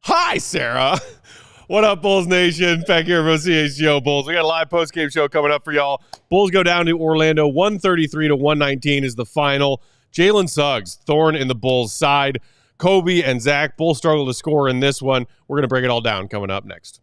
Hi, Sarah. What up, Bulls Nation? Peck here from CHGO Bulls. We got a live post-game show coming up for y'all. Bulls go down to Orlando. 133-119 is the final. Jalen Suggs, thorn in the Bulls' side. Coby and Zach both struggle to score in this one. We're going to break it all down coming up next.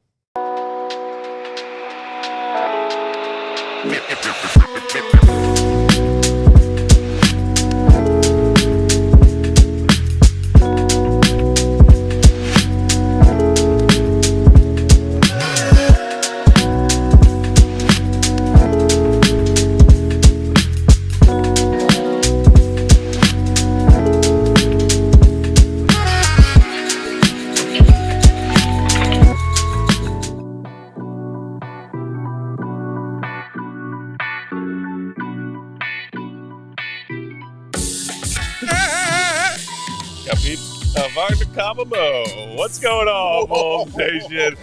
What's going on, Bulls Nation?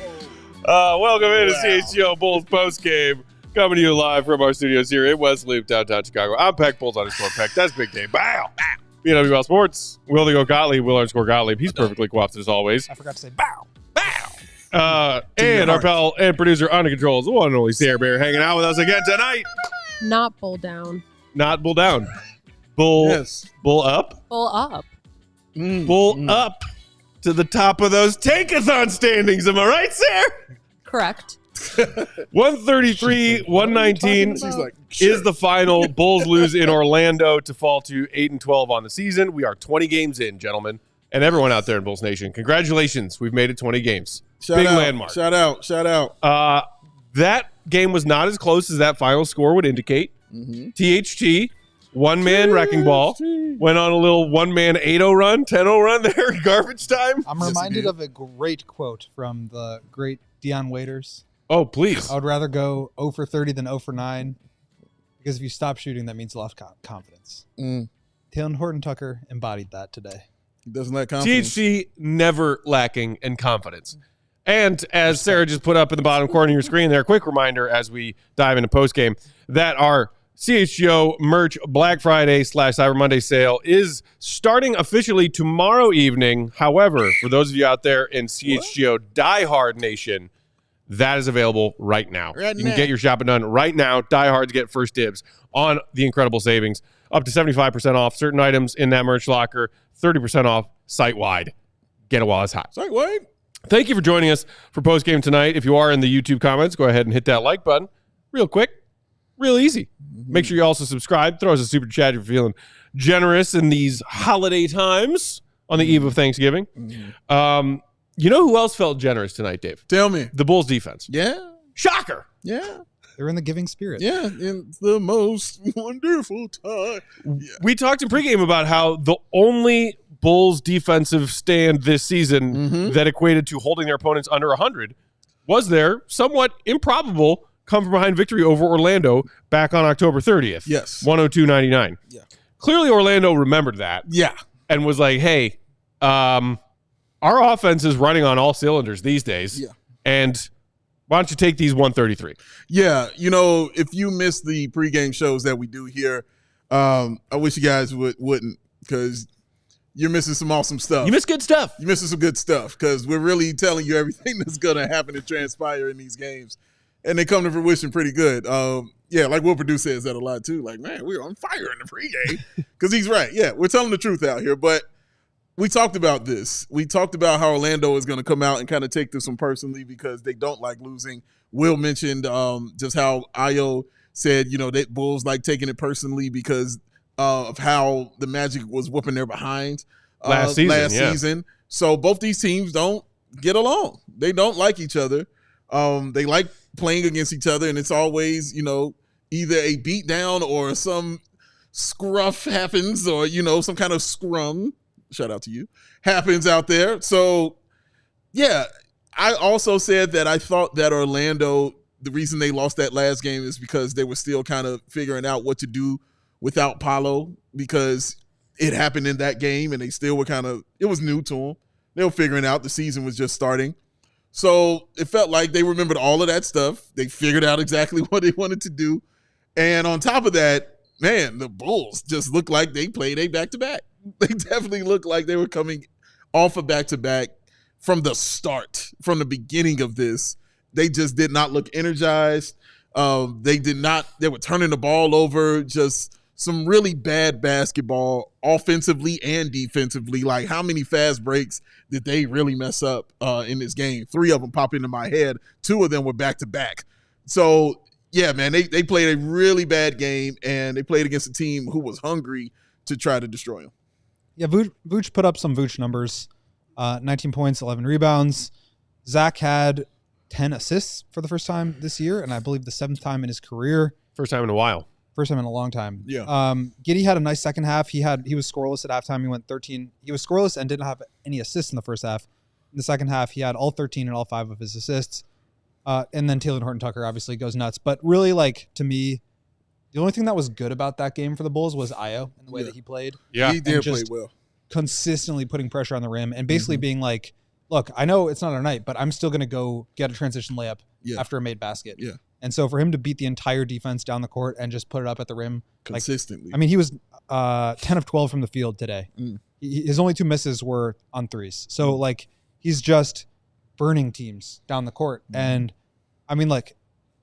Welcome into CHGO Bulls postgame. Coming to you live from our studios here in West Loop, downtown Chicago. I'm Peck, Bulls_Peck. That's Big Dave. Bow! BWL Sports. Will Gottlieb, Will_Gottlieb. He's perfectly coiffed as always. I forgot to say bow. Bow! And our pal and producer on the controls, the one and only Sarah Bear, hanging out with us again tonight. Not bull down. Not bull down. Bull, yes. Bull up? Bull up. Bull up to the top of those tankathon standings. Am I right, Sarah? Correct. 133-119 is the final. Bulls lose in Orlando to fall to 8-12 on the season. We are 20 games in, gentlemen, and everyone out there in Bulls Nation. Congratulations. We've made it 20 games. Big landmark. Shout out. That game was not as close as that final score would indicate. THT, one-man wrecking ball. Went on a little one-man 8-0 run, 10-0 run there, garbage time. I'm reminded of a great quote from the great Dion Waiters. Oh, please. I would rather go 0 for 30 than 0 for 9 because if you stop shooting, that means lost confidence. Taylor Horton-Tucker embodied that today. He doesn't lack confidence. THC never lacking in confidence. And as Sarah just put up in the bottom corner of your screen there, quick reminder as we dive into postgame that our CHGO merch Black Friday / Cyber Monday sale is starting officially tomorrow evening. However, for those of you out there in CHGO Diehard Nation, that is available right now. You can get your shopping done right now. Diehards get first dibs on the incredible savings. Up to 75% off certain items in that merch locker. 30% off site-wide. Get it while it's hot. Site-wide. Thank you for joining us for postgame tonight. If you are in the YouTube comments, go ahead and hit that like button real quick. Real easy. Make sure you also subscribe. Throw us a super chat if you're feeling generous in these holiday times on the eve of Thanksgiving. You know who else felt generous tonight, Dave? Tell me. The Bulls defense. Yeah. Shocker. Yeah. They're in the giving spirit. Yeah. In the most wonderful time. Yeah. We talked in pregame about how the only Bulls defensive stand this season that equated to holding their opponents under 100 was their somewhat improbable come from behind victory over Orlando back on October 30th. Yes. 102-99. Yeah. Clearly Orlando remembered that. Yeah. And was like, hey, our offense is running on all cylinders these days. Yeah. And why don't you take these 133? Yeah. You know, if you miss the pregame shows that we do here, I wish you guys wouldn't because you're missing some awesome stuff. You miss good stuff. You're missing some good stuff because we're really telling you everything that's going to happen and transpire in these games. And they come to fruition pretty good. Yeah, like Will Purdue says that a lot too. Like, man, we're on fire in the pregame. Because he's right. Yeah, we're telling the truth out here. But we talked about this. We talked about how Orlando is going to come out and kind of take this one personally because they don't like losing. Will mentioned just how Ayo said, you know, that Bulls like taking it personally because of how the Magic was whooping their behind last season. So both these teams don't get along. They don't like each other. They like playing against each other, and it's always, you know, either a beatdown or some scruff happens or, you know, some kind of scrum, shout out to you, happens out there. So, yeah, I also said that I thought that Orlando, the reason they lost that last game is because they were still kind of figuring out what to do without Paolo because it happened in that game, and they still were kind of – it was new to them. They were figuring out the season was just starting. So it felt like they remembered all of that stuff. They figured out exactly what they wanted to do. And on top of that, man, the Bulls just looked like they played a back-to-back. They definitely looked like they were coming off a back-to-back, from the start, from the beginning of this. They just did not look energized. They were turning the ball over, just some really bad basketball offensively and defensively. Like, how many fast breaks did they really mess up in this game? 3 of them pop into my head. 2 of them were back to back. So yeah, man, they played a really bad game, and they played against a team who was hungry to try to destroy them. Yeah, Vooch put up some Vooch numbers. 19 points, 11 rebounds. Zach had 10 assists for the first time this year, and I believe the 7th time in his career. First time in a while. First time in a long time. Yeah. Giddey had a nice second half. He was scoreless at halftime. He went 13. He was scoreless and didn't have any assists in the first half. In the second half, he had all 13 and all 5 of his assists. And then Taylor Horton-Tucker obviously goes nuts. But really, like, to me, the only thing that was good about that game for the Bulls was Ayo and the way that he played. Yeah, he did play well. Consistently putting pressure on the rim and basically being like, look, I know it's not our night, but I'm still going to go get a transition layup after a made basket. Yeah. And so for him to beat the entire defense down the court and just put it up at the rim consistently. Like, I mean, he was 10 of 12 from the field today. His only 2 misses were on threes. So like, he's just burning teams down the court. And I mean, like,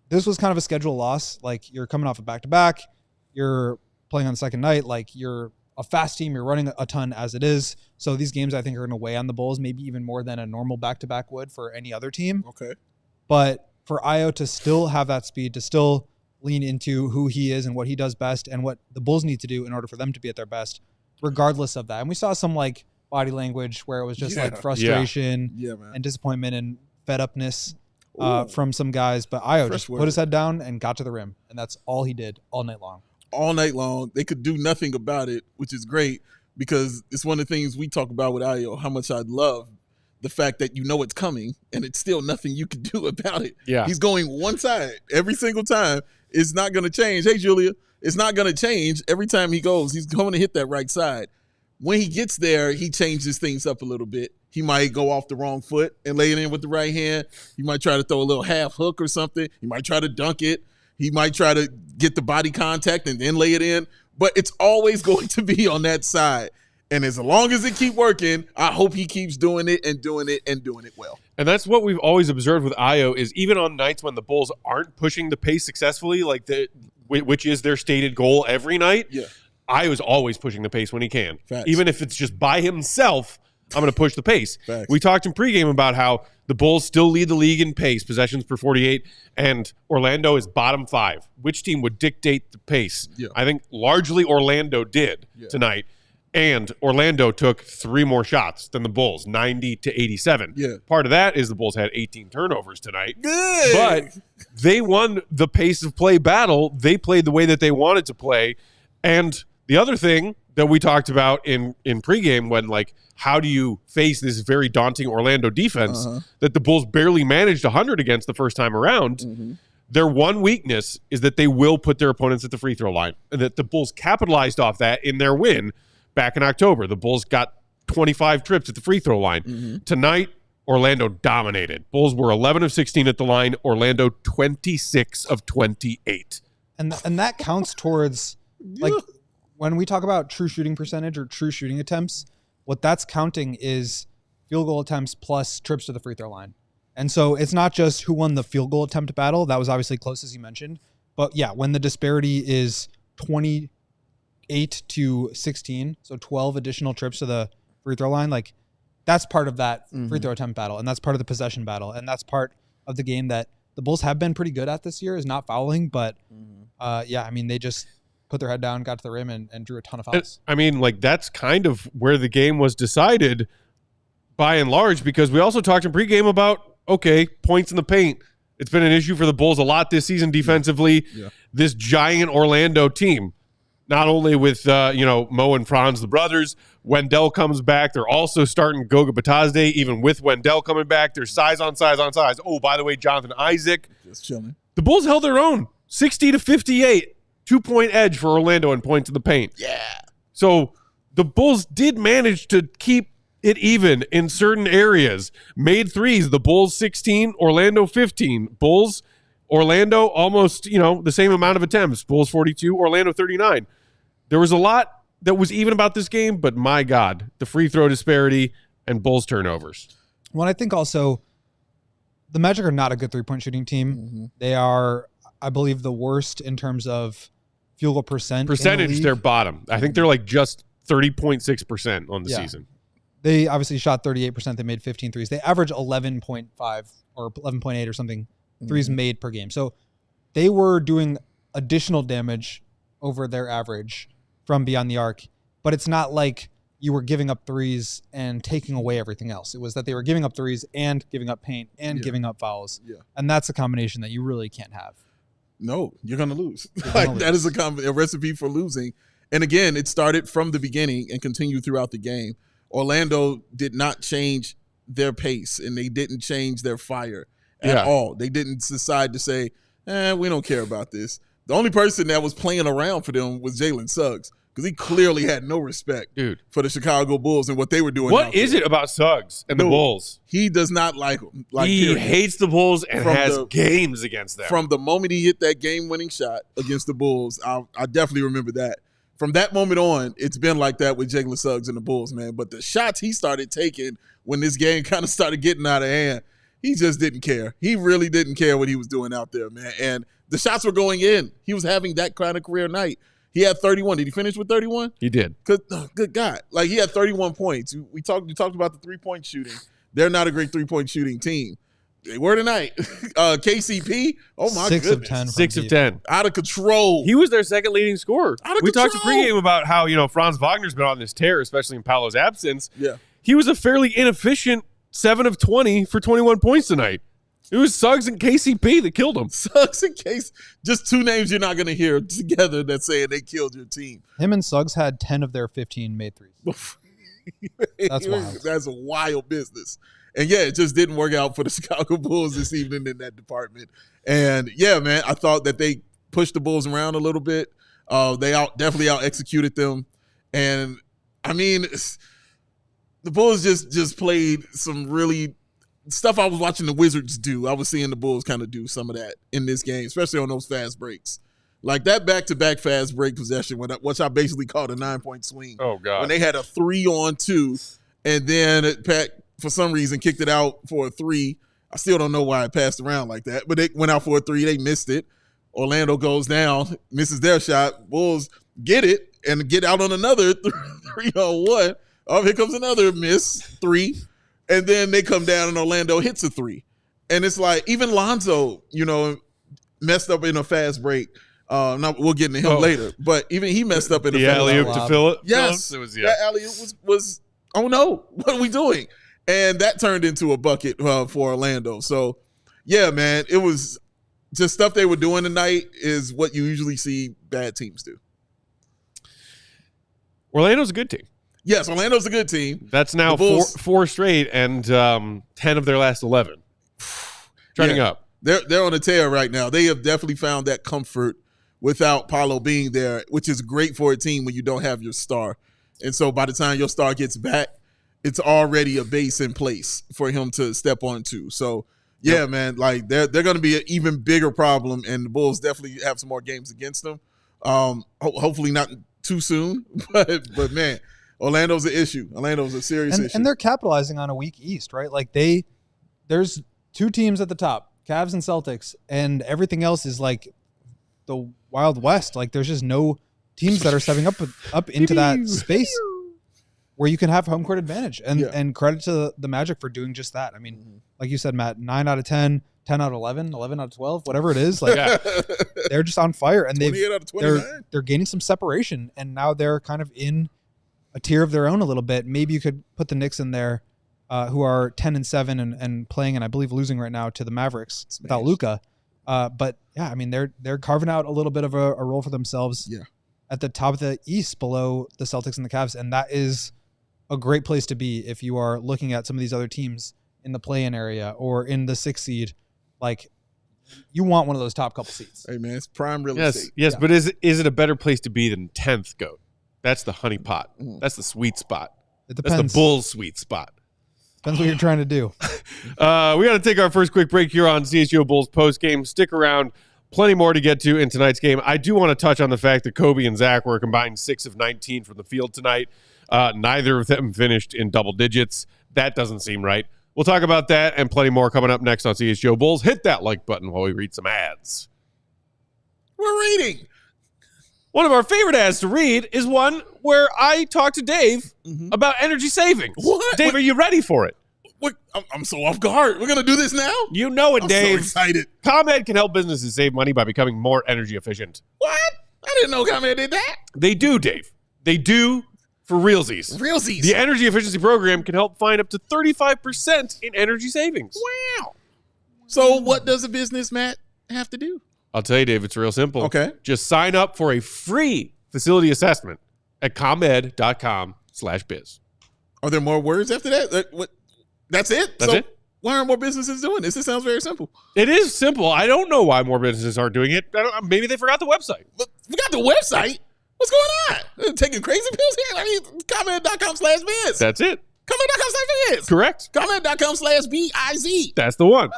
this was kind of a schedule loss. Like, you're coming off a back-to-back. You're playing on the second night. Like, you're a fast team. You're running a ton as it is. So these games, I think, are going to weigh on the Bulls, maybe even more than a normal back-to-back would for any other team. Okay. But for Ayo to still have that speed, to still lean into who he is and what he does best and what the Bulls need to do in order for them to be at their best, regardless of that. And we saw some, like, body language where it was just like frustration and disappointment and fed upness from some guys. But Ayo just put his head down and got to the rim. And that's all he did all night long. All night long. They could do nothing about it, which is great because it's one of the things we talk about with Ayo, how much I love the fact that you know it's coming and it's still nothing you can do about it. Yeah. He's going one side every single time. It's not going to change. Hey, Julia, it's not going to change. Every time he goes, he's going to hit that right side. When he gets there, he changes things up a little bit. He might go off the wrong foot and lay it in with the right hand. He might try to throw a little half hook or something. He might try to dunk it. He might try to get the body contact and then lay it in. But it's always going to be on that side. And as long as it keep working, I hope he keeps doing it and doing it and doing it well. And that's what we've always observed with Ayo is even on nights when the Bulls aren't pushing the pace successfully, like which is their stated goal every night, Ayo's always pushing the pace when he can. Facts. Even if it's just by himself, I'm going to push the pace. Facts. We talked in pregame about how the Bulls still lead the league in pace, possessions per 48, and Orlando is bottom 5. Which team would dictate the pace? Yeah. I think largely Orlando did tonight. And Orlando took 3 more shots than the Bulls, 90 to 87. Yeah. Part of that is the Bulls had 18 turnovers tonight. Good. But they won the pace of play battle. They played the way that they wanted to play. And the other thing that we talked about in pregame when, like, how do you face this very daunting Orlando defense that the Bulls barely managed 100 against the first time around, their one weakness is that they will put their opponents at the free throw line. And that the Bulls capitalized off that in their win back in October. The Bulls got 25 trips at the free throw line. Tonight, Orlando dominated. Bulls were 11 of 16 at the line. Orlando 26 of 28. And that counts towards, like, when we talk about true shooting percentage or true shooting attempts, what that's counting is field goal attempts plus trips to the free throw line. And so it's not just who won the field goal attempt battle. That was obviously close, as you mentioned. But yeah, when the disparity is 28 to 16, so 12 additional trips to the free throw line, like, that's part of that free throw attempt battle, and that's part of the possession battle, and that's part of the game that the Bulls have been pretty good at this year, is not fouling. But yeah, I mean, they just put their head down, got to the rim, and drew a ton of fouls. I mean, like, that's kind of where the game was decided by and large, because we also talked in pregame about, okay, points in the paint. It's been an issue for the Bulls a lot this season defensively. This giant Orlando team, not only with, Mo and Franz, the brothers. Wendell comes back. They're also starting Goga Batazde, even with Wendell coming back. There's size on size on size. Oh, by the way, Jonathan Isaac. Just chilling. The Bulls held their own, 60 to 58. 2-point edge for Orlando in points in the paint. Yeah. So the Bulls did manage to keep it even in certain areas. Made threes. The Bulls 16, Orlando 15. Bulls, Orlando almost, the same amount of attempts. Bulls 42, Orlando 39. There was a lot that was even about this game, but my God, the free throw disparity and Bulls turnovers. Well, I think also the Magic are not a good three-point shooting team. Mm-hmm. They are, I believe, the worst in terms of field goal percentage. They're bottom. I think they're like just 30.6% on the season. They obviously shot 38%. They made 15 threes. They average 11.5 or 11.8 or something threes made per game. So they were doing additional damage over their average from beyond the arc. But it's not like you were giving up threes and taking away everything else. It was that they were giving up threes and giving up paint and giving up fouls. Yeah. And that's a combination that you really can't have. No, you're going to lose. That is a recipe for losing. And again, it started from the beginning and continued throughout the game. Orlando did not change their pace, and they didn't change their fire at all. They didn't decide to say, we don't care about this. The only person that was playing around for them was Jalen Suggs, because he clearly had no respect for the Chicago Bulls and what they were doing. What is it about Suggs and the Bulls? He does not like them. He hates the Bulls and has games against them. From the moment he hit that game-winning shot against the Bulls, I definitely remember that. From that moment on, it's been like that with Jalen Suggs and the Bulls, man. But the shots he started taking when this game kind of started getting out of hand, he just didn't care. He really didn't care what he was doing out there, man. And the shots were going in. He was having that kind of career night. He had 31. Did he finish with 31? He did. Good God. Like, he had 31 points. You talked about the three-point shooting. They're not a great three-point shooting team. They were tonight. KCP, oh my goodness. 6 of 10. 6 of 10. Out of control. He was their second leading scorer. We talked control. pregame about how, Franz Wagner's been on this tear, especially in Paolo's absence. Yeah. He was a fairly inefficient 7 of 20 for 21 points tonight. It was Suggs and KCP that killed him. Suggs and KCP. Just two names you're not going to hear together that saying they killed your team. Him and Suggs had 10 of their 15 made threes. That's wild. That's a wild business. And, it just didn't work out for the Chicago Bulls this evening in that department. And, man, I thought that they pushed the Bulls around a little bit. They definitely out-executed them. And, I mean, the Bulls just played some really stuff I was watching the Wizards do. I was seeing the Bulls kind of do some of that in this game, especially on those fast breaks. Like that back-to-back fast break possession, which I basically called a 9-point swing. Oh, God. When they had a 3-on-2, and then Peck, for some reason, kicked it out for a 3. I still don't know why it passed around like that, but they went out for a 3. They missed it. Orlando goes down, misses their shot. Bulls get it and get out on another 3-on-1. Oh, here comes another miss, 3. And then they come down and Orlando hits a 3. And it's like, even Lonzo, messed up in a fast break. We'll get into him later, but even he messed up in the alley-oop to fill it. Yes, it was that alley-oop was. Oh no, what are we doing? And that turned into a bucket for Orlando. So, man, it was just stuff they were doing tonight is what you usually see bad teams do. Orlando's a good team. Yes, Orlando's a good team. That's now four straight and 10 of their last 11. Trending up. They're on a tear right now. They have definitely found that comfort without Paolo being there, which is great for a team when you don't have your star. And so by the time your star gets back, it's already a base in place for him to step onto. So, man, like they're going to be an even bigger problem, and the Bulls definitely have some more games against them. Hopefully not too soon, but man, Orlando's an issue. Orlando's a serious issue. And they're capitalizing on a weak East, right? Like there's 2 teams at the top, Cavs and Celtics, and everything else is like the Wild West. Like there's just no teams that are stepping up into that space where you can have home court advantage. And credit to the Magic for doing just that. I mean, like you said, Matt, 9 out of 10, 10 out of 11, 11 out of 12, whatever it is. Like they're just on fire, and they're gaining some separation, and now they're kind of in a tier of their own a little bit. Maybe you could put the Knicks in there, who are 10-7 and playing, and I believe losing right now to the Mavericks without Luka. But I mean, they're carving out a little bit of a role for themselves at the top of the East below the Celtics and the Cavs. And that is a great place to be if you are looking at some of these other teams in the play-in area or in the 6th seed. Like, you want one of those top couple seats. Hey, man, it's prime real estate. Yes, but is it a better place to be than 10th goat? That's the honey pot. That's the sweet spot. It depends. That's the Bulls' sweet spot. Depends what you're trying to do. We got to take our first quick break here on CHGO Bulls postgame. Stick around. Plenty more to get to in tonight's game. I do want to touch on the fact that Coby and Zach were combined 6 of 19 from the field tonight. Neither of them finished in double digits. That doesn't seem right. We'll talk about that and plenty more coming up next on CHGO Bulls. Hit that like button while we read some ads. We're reading. One of our favorite ads to read is one where I talk to Dave about energy savings. What? Dave, are you ready for it? What? I'm so off guard. We're going to do this now? You know it, I'm Dave. so excited. ComEd can help businesses save money by becoming more energy efficient. What? I didn't know ComEd did that. They do, Dave. They do for realsies. Realsies. The energy efficiency program can help find up to 35% in energy savings. Wow. So what does a business, Matt, have to do? I'll tell you, Dave, it's real simple. Okay. Just sign up for a free facility assessment at comed.com/biz. Are there more words after that? What? That's it? That's it. Why aren't more businesses doing this? It sounds very simple. It is simple. I don't know why more businesses aren't doing it. Maybe they forgot the website. Look, we got the website. What's going on? They're taking crazy pills here? I mean, comed.com/biz. That's it. Comed.com/biz. Correct. Comed.com/biz. That's the one.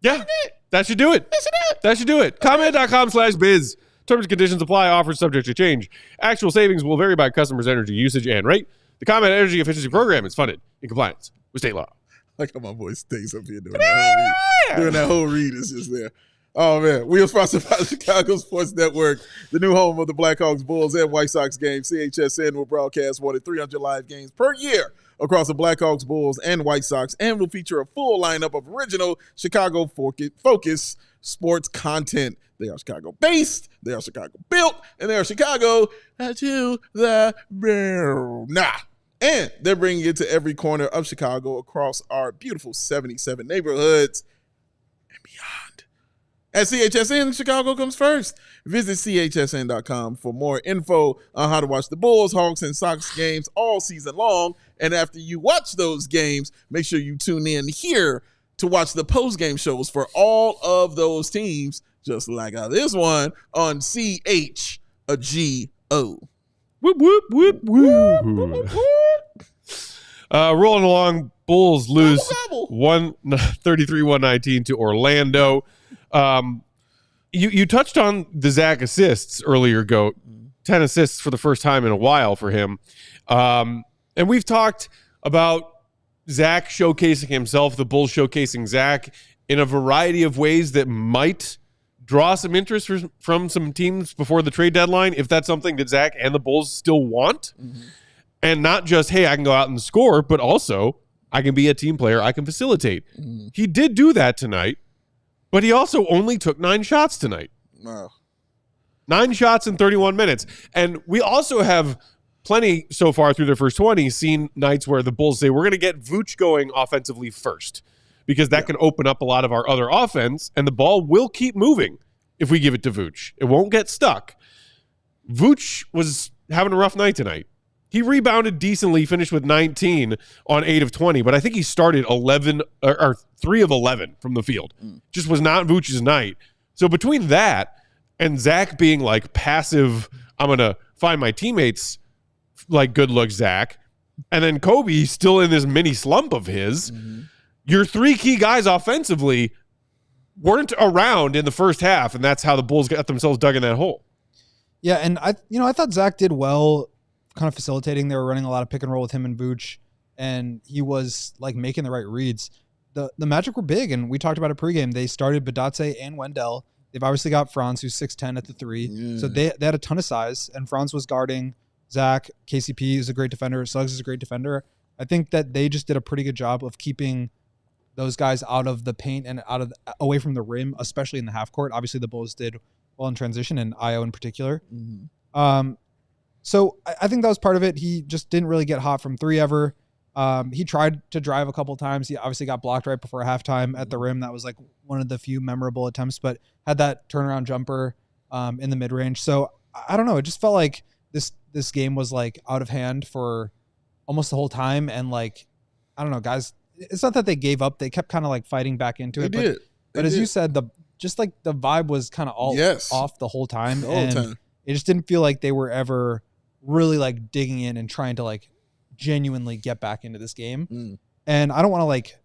Yeah. That should do it. That should do it. ComEd.com/biz. Terms and conditions apply. Offers subject to change. Actual savings will vary by customer's energy usage and rate. The ComEd Energy Efficiency Program is funded in compliance with state law. Like how my voice stays up here doing that whole read. Doing that whole read is just there. Oh, man. We are sponsored by the Chicago Sports Network, the new home of the Blackhawks, Bulls, and White Sox games. CHSN will broadcast more than 300 live games per year across the Blackhawks, Bulls, and White Sox, and will feature a full lineup of original Chicago-focused sports content. They are Chicago-based, they are Chicago-built, and they are Chicago to the bone. And they're bringing it to every corner of Chicago across our beautiful 77 neighborhoods and beyond. At CHSN, Chicago comes first. Visit chsn.com for more info on how to watch the Bulls, Hawks, and Sox games all season long. And after you watch those games, make sure you tune in here to watch the post-game shows for all of those teams, just like this one on CHGO. Whoop, whoop, whoop, whoop. Rolling along, Bulls lose 133-119 to Orlando. You touched on the Zach assists earlier, Goat. 10 assists for the first time in a while for him. And we've talked about Zach showcasing himself, the Bulls showcasing Zach in a variety of ways that might draw some interest from some teams before the trade deadline, if that's something that Zach and the Bulls still want. And not just, hey, I can go out and score, but also I can be a team player, I can facilitate. He did do that tonight, but he also only took 9 shots tonight. Wow. 9 shots in 31 minutes. And we also have plenty so far through their first 20 seen nights where the Bulls say, we're going to get Vooch going offensively first, because that can open up a lot of our other offense, and the ball will keep moving if we give it to Vooch. It won't get stuck. Vooch was having a rough night tonight. He rebounded decently, finished with 19 on 8 of 20, but I think he started 11 or 3 of 11 from the field. Just was not Vooch's night. So between that and Zach being like passive, I'm going to find my teammates like good look Zach, and then Coby still in this mini slump of his, your 3 key guys offensively weren't around in the first half, and that's how the Bulls got themselves dug in that hole. Yeah, and I thought Zach did well kind of facilitating. They were running a lot of pick and roll with him and Vooch, and he was like making the right reads. The Magic were big, and we talked about it pregame. They started Badatse and Wendell. They've obviously got Franz, who's 6'10" at the 3. So they had a ton of size, and Franz was guarding Zach. KCP is a great defender. Suggs is a great defender. I think that they just did a pretty good job of keeping those guys out of the paint and away from the rim, especially in the half court. Obviously, the Bulls did well in transition, and Io in particular. So I think that was part of it. He just didn't really get hot from 3 ever. He tried to drive a couple times. He obviously got blocked right before halftime at the rim. That was like one of the few memorable attempts, but had that turnaround jumper in the mid-range. So I don't know. It just felt like this game was like out of hand for almost the whole time. And like, I don't know, guys, it's not that they gave up. They kept kind of like fighting back into it. But as you said, the vibe was kind of all off the whole time. It just didn't feel like they were ever really like digging in and trying to like genuinely get back into this game. And I don't want to like,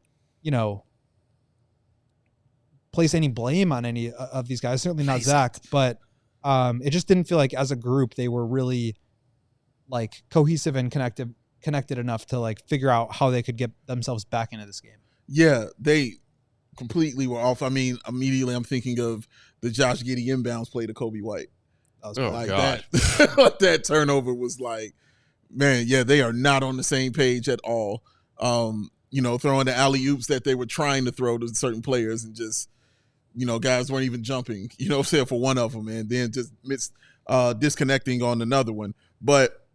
place any blame on any of these guys. Certainly not Zach, but it just didn't feel like as a group they were really like cohesive and connected connected enough to like figure out how they could get themselves back into this game. Yeah, they completely were off. I mean, immediately I'm thinking of the Josh Giddey inbounds play to Coby White. That was Oh, Like God. that, that turnover was like, man, yeah, they are not on the same page at all. Throwing the alley-oops that they were trying to throw to certain players and just, guys weren't even jumping, except for one of them, and then just disconnecting on another one. But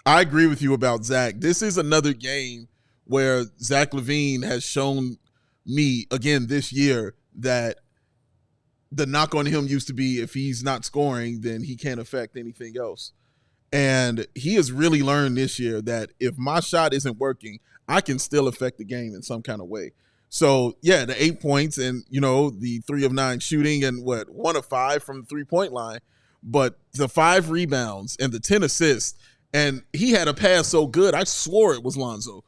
I agree with you about Zach. This is another game where Zach LaVine has shown me again this year that the knock on him used to be if he's not scoring, then he can't affect anything else. And he has really learned this year that if my shot isn't working, I can still affect the game in some kind of way. So, yeah, the 8 points and, the 3 of 9 shooting and 1 of 5 from the 3-point line, but the 5 rebounds and the 10 assists, and he had a pass so good, I swore it was Lonzo.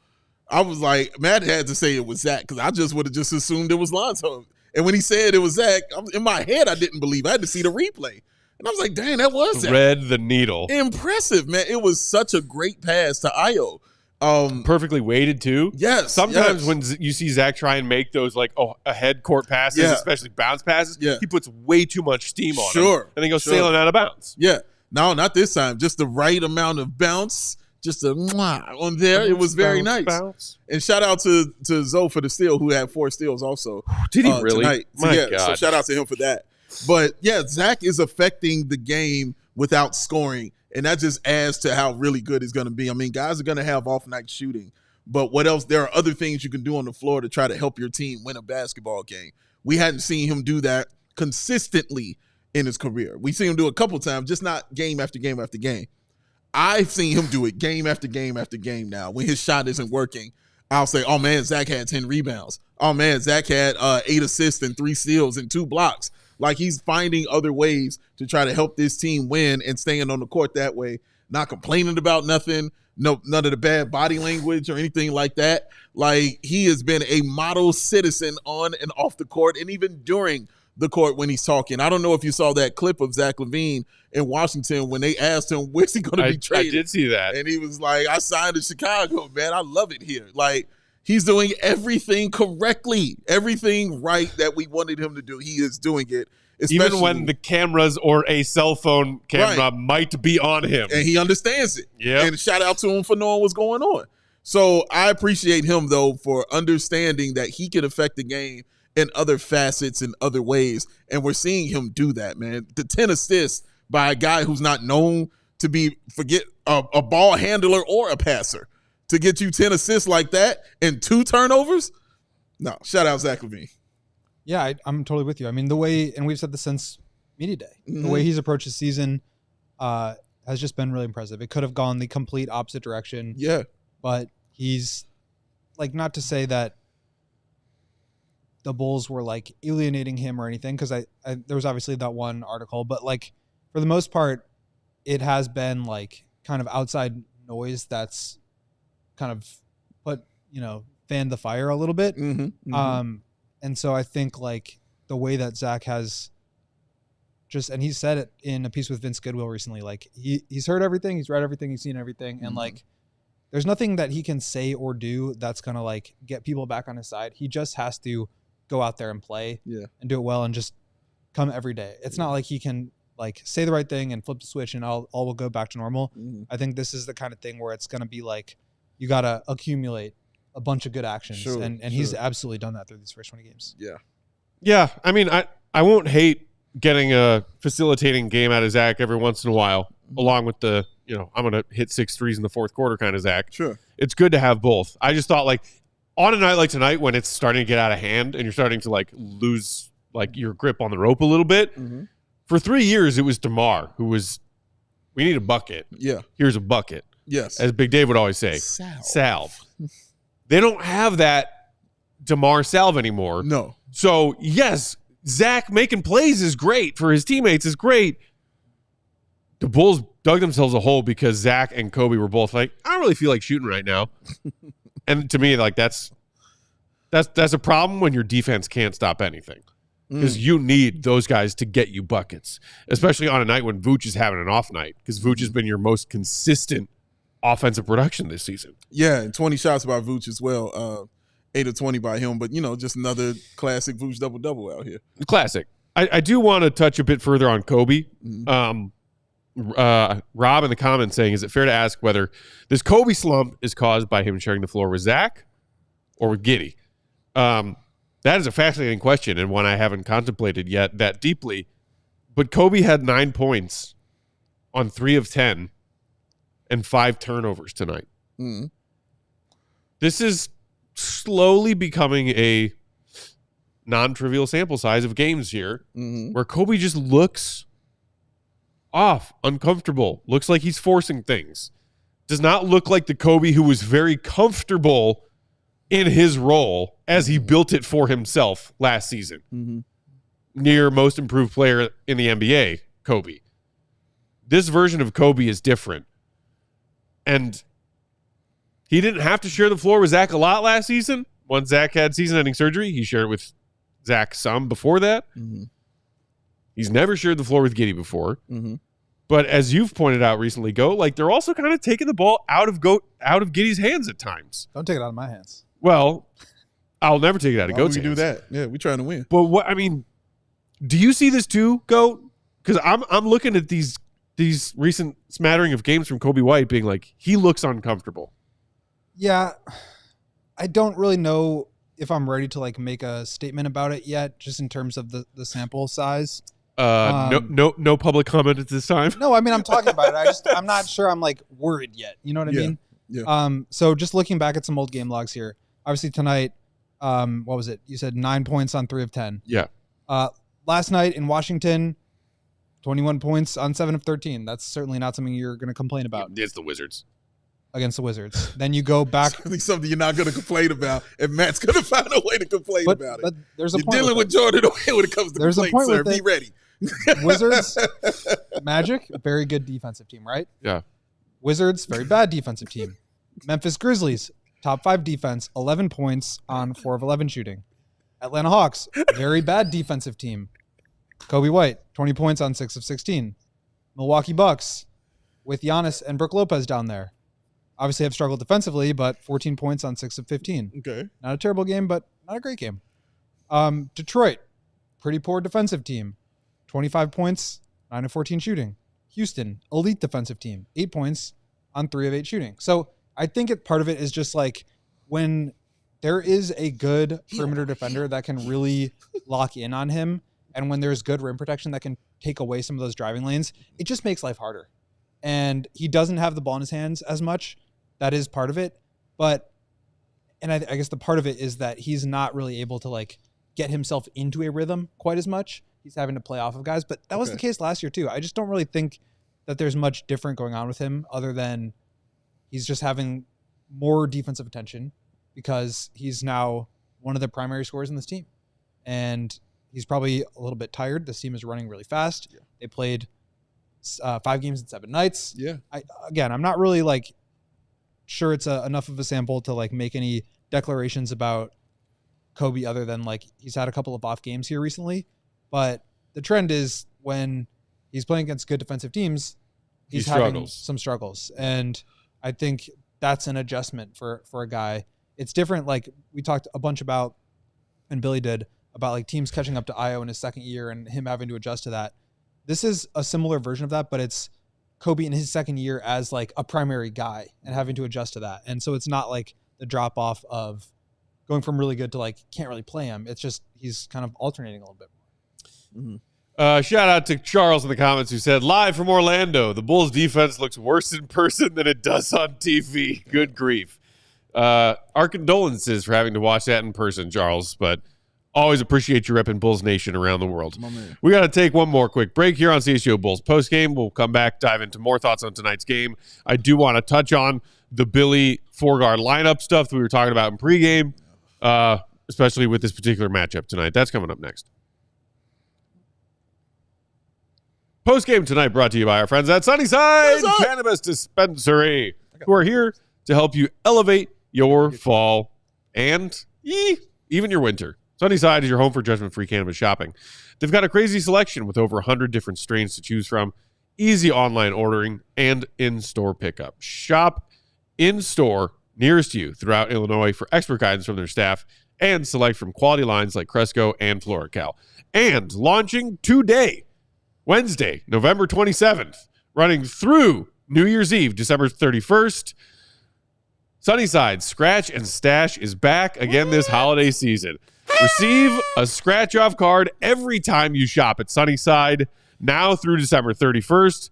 I was like, Matt had to say it was Zach because I just would have just assumed it was Lonzo. And when he said it was Zach, in my head, I didn't believe. I had to see the replay. And I was like, dang, that was Zach. Thread the needle. Impressive, man. It was such a great pass to Io. Perfectly weighted, too. Yes. Sometimes yes. when you see Zach try and make those, ahead court passes, Yeah. especially bounce passes, Yeah. he puts way too much steam on Sure. him. And then goes Sure. sailing out of bounds. Yeah. No, not this time. Just the right amount of bounce. Just a mwah on there. It was very nice. Bounce. And shout out to Zoe for the steal, who had 4 steals also. Did he really? Tonight. My So God. shout out to him for that. But yeah, Zach is affecting the game without scoring, and that just adds to how really good he's going to be. I mean, guys are going to have off night shooting, but what else? There are other things you can do on the floor to try to help your team win a basketball game. We hadn't seen him do that consistently in his career. We've seen him do it a couple times, just not game after game after game. I've seen him do it game after game after game now. When his shot isn't working, I'll say, oh, man, Zach had 10 rebounds. Oh, man, Zach had 8 assists and 3 steals and 2 blocks. Like, he's finding other ways to try to help this team win and staying on the court that way, not complaining about nothing, none of the bad body language or anything like that. Like, he has been a model citizen on and off the court and even during the court when he's talking. I don't know if you saw that clip of Zach LaVine in Washington when they asked him, where's he going to be traded? I did see that. And he was like, I signed to Chicago, man. I love it here. Like, he's doing everything correctly, everything right that we wanted him to do. He is doing it. Even when the cameras or a cell phone camera might be on him. And he understands it. Yeah. And shout out to him for knowing what's going on. So I appreciate him, though, for understanding that he can affect the game in other facets and other ways. And we're seeing him do that, man. The 10 assists by a guy who's not known to be, a ball handler or a passer. To get you 10 assists like that and 2 turnovers? No, shout out Zach LaVine. Yeah, I'm totally with you. I mean, the way, and we've said this since media day, the way he's approached the season has just been really impressive. It could have gone the complete opposite direction. Yeah. But he's, like, not to say that the Bulls were, like, alienating him or anything, because there was obviously that one article, but, like, for the most part, it has been, like, kind of outside noise that's kind of fanned the fire a little bit. And so I think, like, the way that Zach has just, and he said it in a piece with Vince Goodwill recently, like, he's heard everything, he's read everything, he's seen everything, and, like, there's nothing that he can say or do that's going to, like, get people back on his side. He just has to go out there and play and do it well and just come every day. It's not like he can, like, say the right thing and flip the switch and all will go back to normal. I think this is the kind of thing where it's going to be like, you got to accumulate a bunch of good actions. And he's absolutely done that through these first 20 games. Yeah. Yeah. I mean, I won't hate getting a facilitating game out of Zach every once in a while, along with the, I'm going to hit 6 threes in the fourth quarter kind of Zach. Sure. It's good to have both. I just thought, like, on a night like tonight when it's starting to get out of hand and you're starting to, like, lose, like, your grip on the rope a little bit, for 3 years it was DeMar who was, we need a bucket. Yeah. Here's a bucket. Yes. As Big Dave would always say. Salve. They don't have that DeMar salve anymore. No. So, yes, Zach making plays is great for his teammates is great. The Bulls dug themselves a hole because Zach and Coby were both like, I don't really feel like shooting right now. And to me, like, that's a problem when your defense can't stop anything. Because you need those guys to get you buckets, especially on a night when Vooch is having an off night, because Vooch has been your most consistent offensive production this season. Yeah, and 20 shots by Vooch as well. 8 of 20 by him, but just another classic Vooch double-double out here. Classic. I do want to touch a bit further on Coby. Rob in the comments saying, is it fair to ask whether this Coby slump is caused by him sharing the floor with Zach or with Giddey? That is a fascinating question and one I haven't contemplated yet that deeply. But Coby had 9 points on 3 of 10 and 5 turnovers tonight. Mm-hmm. This is slowly becoming a non-trivial sample size of games here where Coby just looks off, uncomfortable, looks like he's forcing things. Does not look like the Coby who was very comfortable in his role as he built it for himself last season. Near most improved player in the NBA, Coby. This version of Coby is different. And he didn't have to share the floor with Zach a lot last season. Once Zach had season-ending surgery, he shared it with Zach some before that. He's never shared the floor with Giddey before. But as you've pointed out recently, they're also kind of taking the ball out of Giddey's hands at times. Don't take it out of my hands. Well, I'll never take it out of Goat's hands. We do that. Yeah, we're trying to win. But do you see this too, Goat? Because I'm looking at these recent smattering of games from Coby White being like, he looks uncomfortable. Yeah, I don't really know if I'm ready to make a statement about it yet, just in terms of the sample size. No public comment at this time. No, I'm talking about it. I'm not sure I'm worried yet. You know what I mean? Yeah. So just looking back at some old game logs here, obviously tonight, what was it? You said 9 points on 3 of 10. Yeah. Last night in Washington, 21 points on 7 of 13. That's certainly not something you're going to complain about. It's the Wizards. Against the Wizards. Then you go back. Something you're not going to complain about, and Matt's going to find a way to complain about it. But there's a you're point dealing with Jordan when it comes to there's complaints, a point sir. with Be ready. Wizards, Magic, very good defensive team, right? Yeah. Wizards, very bad defensive team. Memphis Grizzlies, top 5 defense, 11 points on 4 of 11 shooting. Atlanta Hawks, very bad defensive team. Coby White, 20 points on 6 of 16. Milwaukee Bucks, with Giannis and Brook Lopez down there. Obviously have struggled defensively, but 14 points on 6 of 15. Okay. Not a terrible game, but not a great game. Detroit, pretty poor defensive team. 25 points, 9 of 14 shooting. Houston, elite defensive team. 8 points on 3 of 8 shooting. So I think part of it is just when there is a good perimeter defender that can really lock in on him, and when there's good rim protection that can take away some of those driving lanes, it just makes life harder. And he doesn't have the ball in his hands as much. That is part of it. But, and I guess the part of it is that he's not really able to get himself into a rhythm quite as much. He's having to play off of guys, but that was the case last year too. I just don't really think that there's much different going on with him other than he's just having more defensive attention because he's now one of the primary scorers in this team. And he's probably a little bit tired. This team is running really fast. Yeah. They played 5 games in 7 nights. Yeah. I'm not really sure it's enough of a sample to make any declarations about Coby other than he's had a couple of off games here recently. But the trend is when he's playing against good defensive teams, he's having some struggles. And I think that's an adjustment for a guy. It's different. We talked a bunch about, and Billy did, about teams catching up to Io in his second year and him having to adjust to that. This is a similar version of that, but it's Coby in his second year as a primary guy and having to adjust to that. And so it's not the drop off of going from really good to can't really play him. It's just he's kind of alternating a little bit more. Shout out to Charles in the comments who said, live from Orlando, the Bulls defense looks worse in person than it does on TV. Good grief. Our condolences for having to watch that in person, Charles, but always appreciate you repping Bulls Nation around the world. We got to take one more quick break here on CHGO Bulls postgame. We'll come back, dive into more thoughts on tonight's game. I do want to touch on the Billy 4-guard lineup stuff that we were talking about in pregame, especially with this particular matchup tonight. That's coming up next. Postgame tonight brought to you by our friends at Sunnyside Cannabis Dispensary, who are here to help you elevate your fall and even your winter. Sunnyside is your home for judgment-free cannabis shopping. They've got a crazy selection with over 100 different strains to choose from, easy online ordering, and in-store pickup. Shop in store nearest you throughout Illinois for expert guidance from their staff and select from quality lines like Cresco and FloraCal. And launching today, Wednesday, November 27th, running through New Year's Eve, December 31st, Sunnyside Scratch and Stash is back again this holiday season. Receive a scratch-off card every time you shop at Sunnyside, now through December 31st,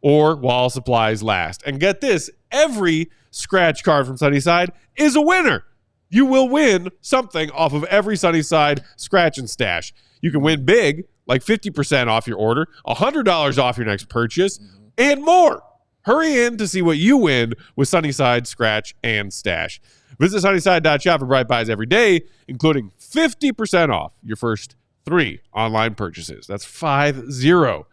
or while supplies last. And get this, every scratch card from Sunnyside is a winner. You will win something off of every Sunnyside Scratch and Stash. You can win big, like 50% off your order, $100 off your next purchase, and more. Hurry in to see what you win with Sunnyside Scratch and Stash. Visit Sunnyside.shop for bright buys every day, including 50% off your first 3 online purchases. That's 50.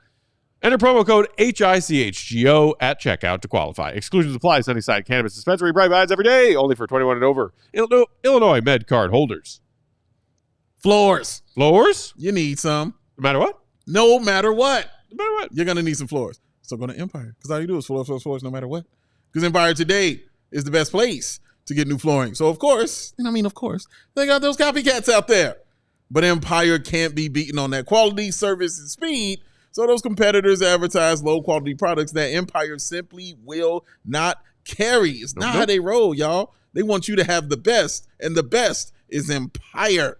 Enter promo code HICHGO at checkout to qualify. Exclusions apply. Sunnyside Cannabis Dispensary. Bright buys every day, only for 21 and over. Illinois Med Card holders. Floors. Floors? You need some. No matter what? No matter what. No matter what. You're going to need some floors. So go to Empire, because all you do is floors no matter what. Because Empire today is the best place to get new flooring. So, of course, they got those copycats out there. But Empire can't be beaten on that quality, service, and speed. So those competitors advertise low-quality products that Empire simply will not carry. It's not how they roll, y'all. They want you to have the best, and the best is Empire.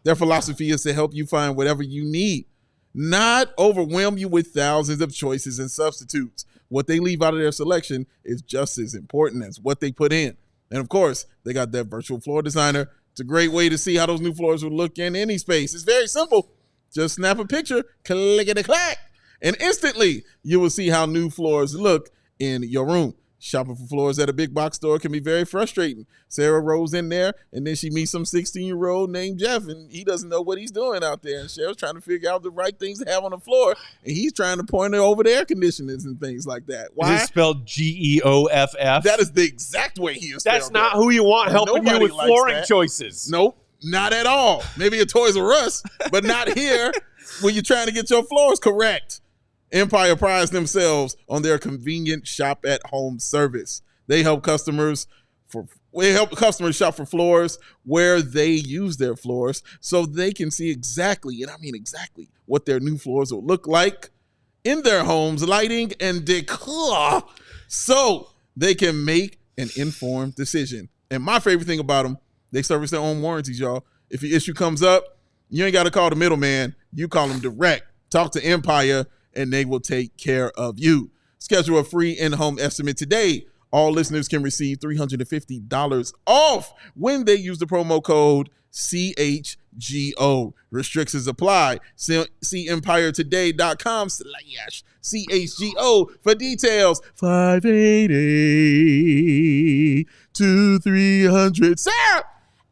Their philosophy is to help you find whatever you need, not overwhelm you with thousands of choices and substitutes. What they leave out of their selection is just as important as what they put in. And of course, they got that virtual floor designer. It's a great way to see how those new floors will look in any space. It's very simple. Just snap a picture, click-a-clack, and instantly you will see how new floors look in your room. Shopping for floors at a big box store can be very frustrating. Sarah rolls in there, and then she meets some 16-year-old named Jeff, and he doesn't know what he's doing out there. And Cheryl's trying to figure out the right things to have on the floor, and he's trying to point her over the air conditioners and things like that. Why? Is it spelled Geoff? That is the exact way he is spelled. That's not who you want helping you with flooring choices. Nope, not at all. Maybe at Toys R Us, but not here when you're trying to get your floors correct. Empire prides themselves on their convenient shop-at-home service. They help customers shop for floors where they use their floors so they can see exactly, and I mean exactly, what their new floors will look like in their homes, lighting, and decor, so they can make an informed decision. And my favorite thing about them, they service their own warranties, y'all. If your issue comes up, you ain't got to call the middleman. You call them direct. Talk to Empire, and they will take care of you. Schedule a free in-home estimate today. All listeners can receive $350 off when they use the promo code CHGO. Restrictions apply. See EmpireToday.com/CHGO for details. 588-2300. Sarah!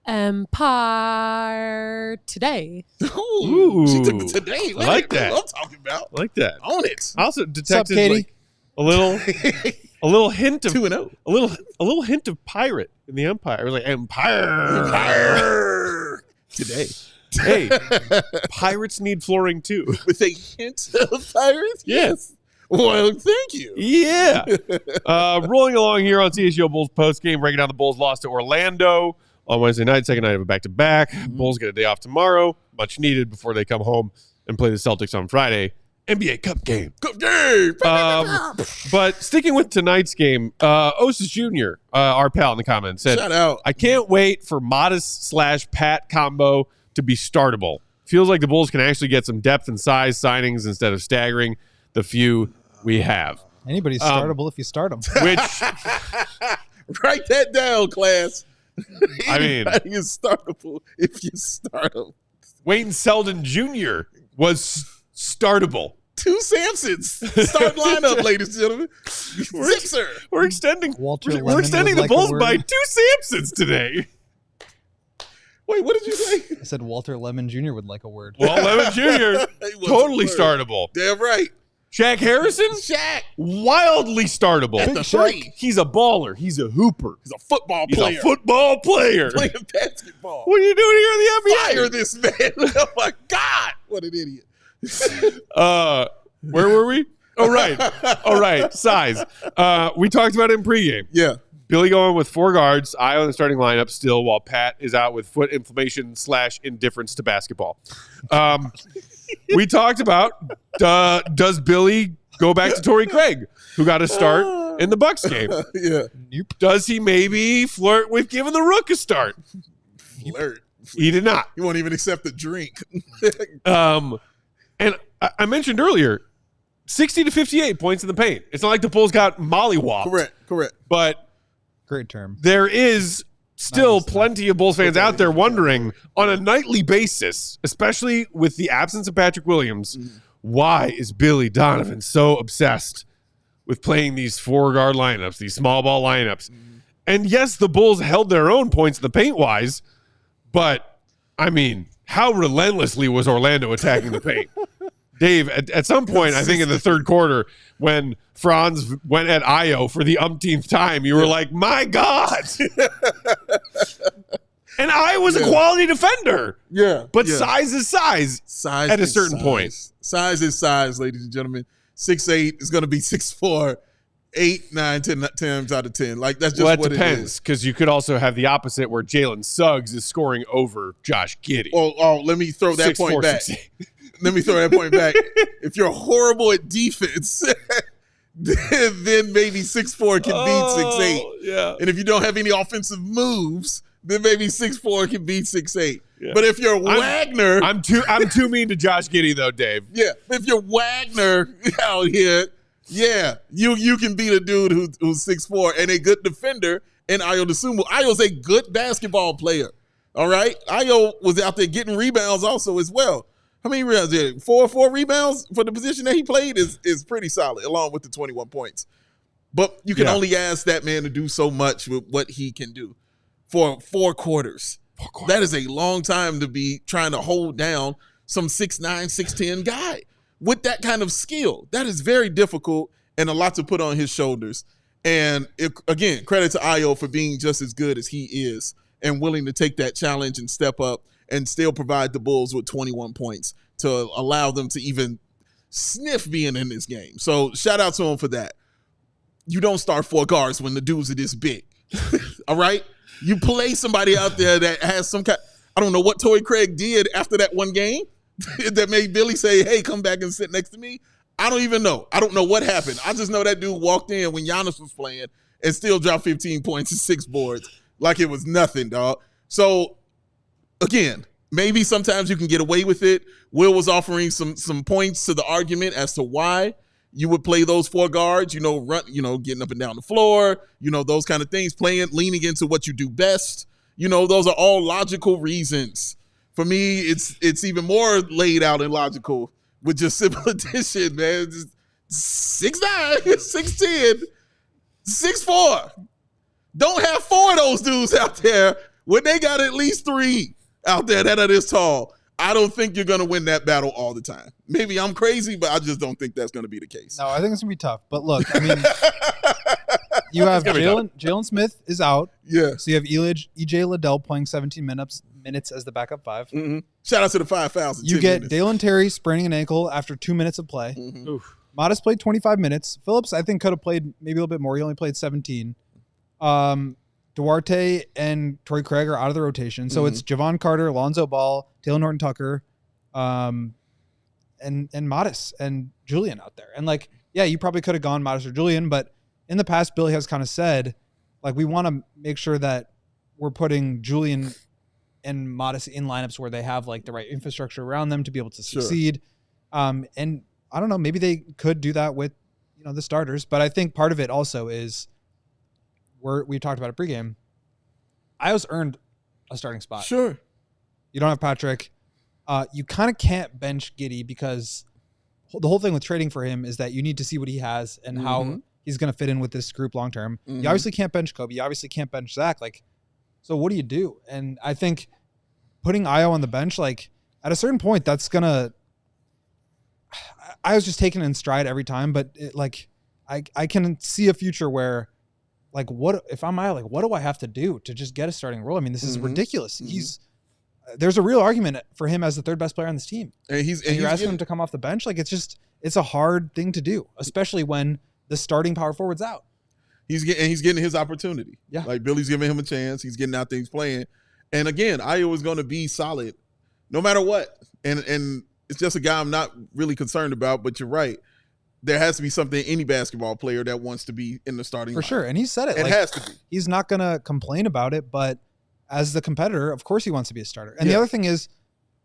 Empire Today. Ooh, she took it today. I like that. What I'm talking about. I like that. Own it. I also detected Katie? like a little hint of 2-0. a little hint of pirate in the Empire. It was like Empire Today. Hey, pirates need flooring too. With a hint of pirates? Yes. Well, thank you. Yeah. Rolling along here on CHGO Bulls postgame, breaking down the Bulls loss to Orlando on Wednesday night, second night of a back-to-back. Bulls get a day off tomorrow, much needed before they come home and play the Celtics on Friday. NBA Cup game. Cup game. But sticking with tonight's game, Osis Jr., our pal in the comments, said, Shout out. I can't wait for Matas/Pat combo to be startable. Feels like the Bulls can actually get some depth and size signings instead of staggering the few we have. Anybody's startable if you start them. Which, Write that down, class. I mean, Anybody is startable if you start them. Wayne Selden Jr. was startable. 2 Sampsons. Start lineup, ladies and gentlemen. Zipser. We're extending Walter we're Lemon extending would the like a Bulls word. by 2 Sampsons today. Wait, what did you say? I said Walter Lemon Jr. would like a word. Well, Lemon Jr. He wasn't totally word. startable. Damn right. Shaq Harrison, Shaq. wildly startable. At the 3. He's a baller. He's a hooper. He's a football He's player. a football player. Playing basketball. What are you doing here in the NBA? Fire this man. Oh, my God. What an idiot. Where were we? Oh, right. Size. We talked about it in pregame. Yeah. Billy going with 4 guards, Io in the starting lineup still, while Pat is out with foot inflammation / indifference to basketball. We talked about, does Billy go back to Torrey Craig, who got a start in the Bucks game? Yeah. Nope. Does he maybe flirt with giving the Rook a start? Flirt. He did not. He won't even accept a drink. And I mentioned earlier, 60 to 58 points in the paint. It's not like the Bulls got mollywopped. Correct. But Great term. there is still plenty of Bulls fans out there wondering on a nightly basis, especially with the absence of Patrick Williams, why is Billy Donovan so obsessed with playing these 4-guard lineups, these small ball lineups? And yes, the Bulls held their own points in the paint wise, but I mean, how relentlessly was Orlando attacking the paint? Dave, at some point, I think in the third quarter, when Franz went at Io for the umpteenth time, you were like, my God. And Io was a quality defender. Yeah. But size is size. Size at a is certain size. point. Size is size, ladies and gentlemen. 6'8" is going to be 6'4", 8, 9, 10 times out of 10. Like, that's just what it depends, is. because you could also have the opposite where Jalen Suggs is scoring over Josh Giddey. Oh, let me throw that 6'4", point back. 6'8". Let me throw that point back. If you're horrible at defense, then maybe 6'4" can beat 6'8". Yeah. And if you don't have any offensive moves, then maybe 6'4" can beat 6'8". Yeah. But if you're Wagner, I'm too mean to Josh Giddey though, Dave. Yeah, if you're Wagner out here, yeah, you can beat a dude who's 6'4" and a good defender. And Io DeSumo, Io's a good basketball player. All right, Io was out there getting rebounds also as well. How many rebounds did 4 rebounds for the position that he played is pretty solid, along with the 21 points. But you can only ask that man to do so much with what he can do for 4 quarters. That is a long time to be trying to hold down some 6'9", 6'10" guy with that kind of skill. That is very difficult and a lot to put on his shoulders. And again, credit to Io for being just as good as he is and willing to take that challenge and step up and still provide the Bulls with 21 points to allow them to even sniff being in this game. So shout out to him for that. You don't start 4 guards when the dudes are this big. All right? You play somebody out there that has some kind. I don't know what Torrey Craig did after that one game that made Billy say, hey, come back and sit next to me. I don't even know. I don't know what happened. I just know that dude walked in when Giannis was playing and still dropped 15 points and 6 boards like it was nothing, dog. So, again, maybe sometimes you can get away with it. Will was offering some points to the argument as to why you would play those 4 guards, getting up and down the floor, those kind of things, leaning into what you do best. Those are all logical reasons. For me, it's even more laid out and logical with just simple addition, man. 6'9", 6'10", 6'4". Don't have 4 of those dudes out there when they got at least 3 out there that are this tall. I don't think you're going to win that battle all the time. Maybe I'm crazy, but I just don't think that's going to be the case. No, I think it's going to be tough. But look, I mean, you have Jalen Smith is out. Yeah. So you have EJ Liddell playing 17 minutes as the backup 5. Mm-hmm. Shout out to the 5 fouls. You get Dalen Terry spraining an ankle after 2 minutes of play. Mm-hmm. Matas played 25 minutes. Phillips, I think, could have played maybe a little bit more. He only played 17. Duarte and Torrey Craig are out of the rotation. So it's Javon Carter, Lonzo Ball, Taylor Norton-Tucker, and Matas and Julian out there. And you probably could have gone Matas or Julian, but in the past, Billy has kind of said, we want to make sure that we're putting Julian and Matas in lineups where they have the right infrastructure around them to be able to succeed. And I don't know, maybe they could do that with, the starters, but I think part of it also is we talked about it pregame. Io's earned a starting spot. Sure. You don't have Patrick. You kind of can't bench Giddey because the whole thing with trading for him is that you need to see what he has and how he's going to fit in with this group long term. You obviously can't bench Coby. You obviously can't bench Zach. So what do you do? And I think putting Io on the bench, at a certain point, that's going to – I was just taking it in stride every time, but I can see a future where what if I'm Io, what do I have to do to just get a starting role? I mean, this is ridiculous. There's a real argument for him as the 3rd best player on this team. And you're asking him to come off the bench. It's a hard thing to do, especially when the starting power forward's out. He's getting his opportunity. Yeah. Like Billy's giving him a chance. He's getting out there, he's playing. And again, Iowa's going to be solid no matter what. And it's just a guy I'm not really concerned about, but you're right. There has to be something any basketball player that wants to be in the starting For lineup. sure. And he said it. It has to be. He's not going to complain about it, but as the competitor, of course he wants to be a starter. And the other thing is,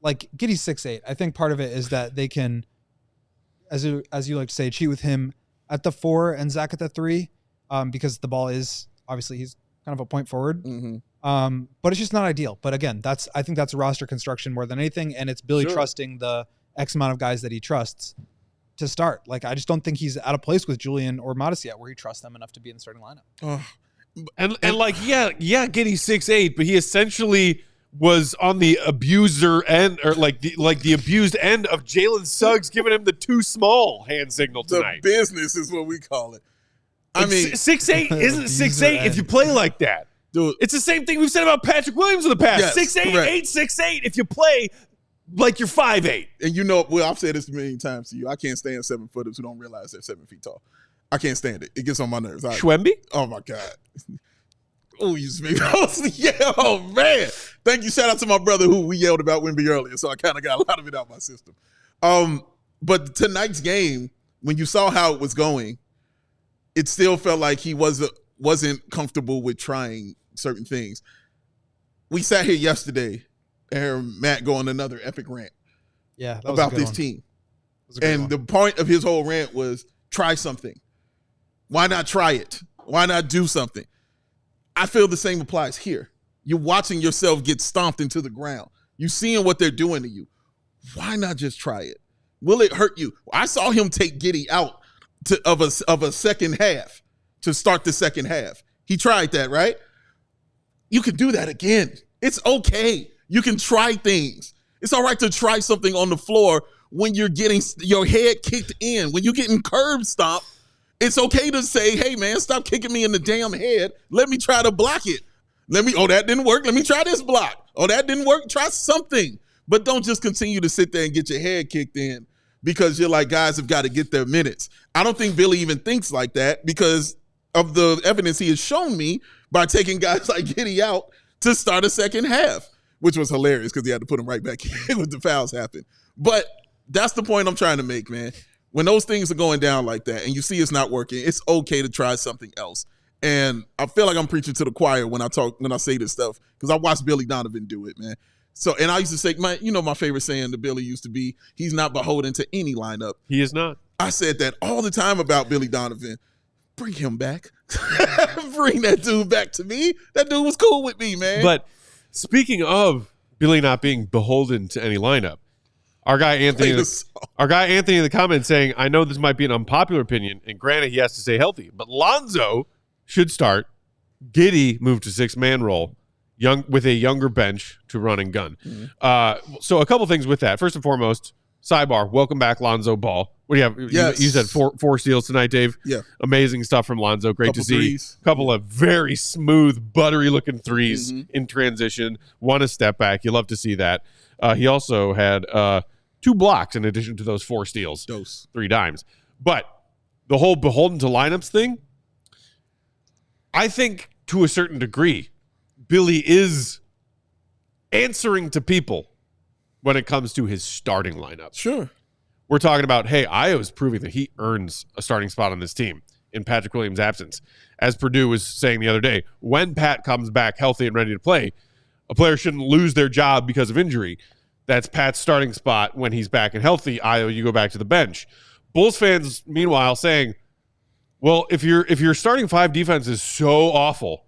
like, Giddey's 6'8". I think part of it is that they can, as you like to say, cheat with him at the 4 and Zach at the 3, because the ball is, obviously, he's kind of a point forward. Mm-hmm. But it's just not ideal. But again, I think that's roster construction more than anything, and it's Billy trusting the X amount of guys that he trusts to start. Like, I just don't think he's out of place with Julian or Matas yet, where he trusts them enough to be in the starting lineup. And like, Giddey's 6'8", but he essentially was on the abuser end, or like the abused end of Jalen Suggs giving him the too small hand signal tonight. The business is what we call it. I mean, 6'8" isn't 6'8" if you play like that. Dude, it's the same thing we've said about Patrick Williams in the past. Yes, 6'8", correct. 6'8" if you play like you're 5'8". And you know, I've said this a million times to you. I can't stand 7-footers who don't realize they're 7 feet tall. I can't stand it. It gets on my nerves. Schwemby? Oh my God. Oh, you just made me. Yeah, oh man. Thank you. Shout out to my brother who we yelled about Wemby earlier, so I kind of got a lot of it out of my system. But tonight's game, when you saw how it was going, it still felt like he wasn't comfortable with trying certain things. We sat here yesterday and heard Matt go on another epic rant about this team. And the point of his whole rant was try something. Why not try it? Why not do something? I feel the same applies here. You're watching yourself get stomped into the ground. You're seeing what they're doing to you. Why not just try it? Will it hurt you? I saw him take Giddey out of a second half to start the second half. He tried that, right? You can do that again. It's okay. You can try things. It's all right to try something on the floor when you're getting your head kicked in, when you're getting curb stomped. It's okay to say, hey, man, stop kicking me in the damn head. Let me try to block it. Oh, that didn't work. Let me try this block. Oh, that didn't work. Try something. But don't just continue to sit there and get your head kicked in because you're like, guys have got to get their minutes. I don't think Billy even thinks like that because of the evidence he has shown me by taking guys like Giddey out to start a second half, which was hilarious because he had to put him right back in when the fouls happened. But that's the point I'm trying to make, man. When those things are going down like that and you see it's not working, it's okay to try something else. And I feel like I'm preaching to the choir when I say this stuff because I watched Billy Donovan do it, man. So, and I used to say, my favorite saying to Billy used to be, he's not beholden to any lineup. He is not. I said that all the time about Billy Donovan. Bring him back. Bring that dude back to me. That dude was cool with me, man. But speaking of Billy not being beholden to any lineup, our guy Anthony in the comments saying, I know this might be an unpopular opinion, and granted he has to stay healthy, but Lonzo should start. Giddey moved to 6-man role, with a younger bench to run and gun. Mm-hmm. So a couple things with that. First and foremost, sidebar, welcome back Lonzo Ball. What do you have? Yes. You said four steals tonight, Dave. Yeah. Amazing stuff from Lonzo. Great to see. Threes. Couple of very smooth, buttery looking threes in transition. One a step back. You love to see that. He also had 2 blocks in addition to those 4 steals. 3 dimes. But the whole beholden to lineups thing, I think to a certain degree, Billy is answering to people when it comes to his starting lineup. Sure. We're talking about, hey, Io's proving that he earns a starting spot on this team in Patrick Williams' absence. As Purdue was saying the other day, when Pat comes back healthy and ready to play, a player shouldn't lose their job because of injury. That's Pat's starting spot when he's back and healthy. Io, you go back to the bench. Bulls fans, meanwhile, saying, well, if your starting 5 defense is so awful,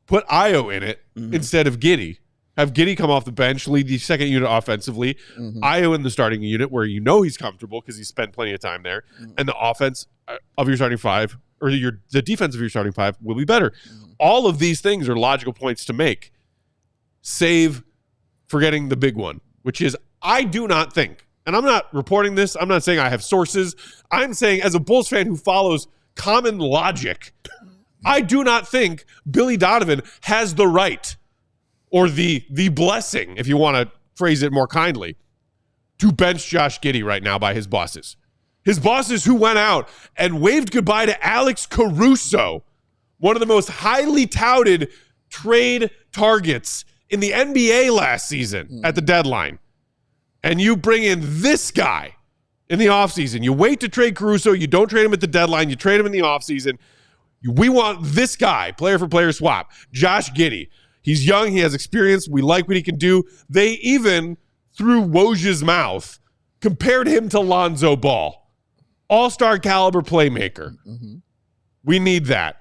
put Io in it instead of Giddey. Have Giddey come off the bench, lead the second unit offensively. Io in the starting unit where you know he's comfortable because he's spent plenty of time there. And the offense of your starting 5, or the defense of your starting 5 will be better. All of these things are logical points to make, save forgetting the big one, which is I do not think, and I'm not reporting this, I'm not saying I have sources, I'm saying as a Bulls fan who follows common logic, I do not think Billy Donovan has the right or the blessing, if you want to phrase it more kindly, to bench Josh Giddey right now by his bosses. His bosses who went out and waved goodbye to Alex Caruso one of the most highly touted trade targets in the NBA last season at the deadline. And you bring in this guy in the offseason. You wait to trade Caruso. You don't trade him at the deadline. You trade him in the offseason. We want this guy, player for player swap, Josh Giddey. He's young. He has experience. We like what he can do. They even, through Woj's mouth, compared him to Lonzo Ball. All-star caliber playmaker. Mm-hmm. We need that.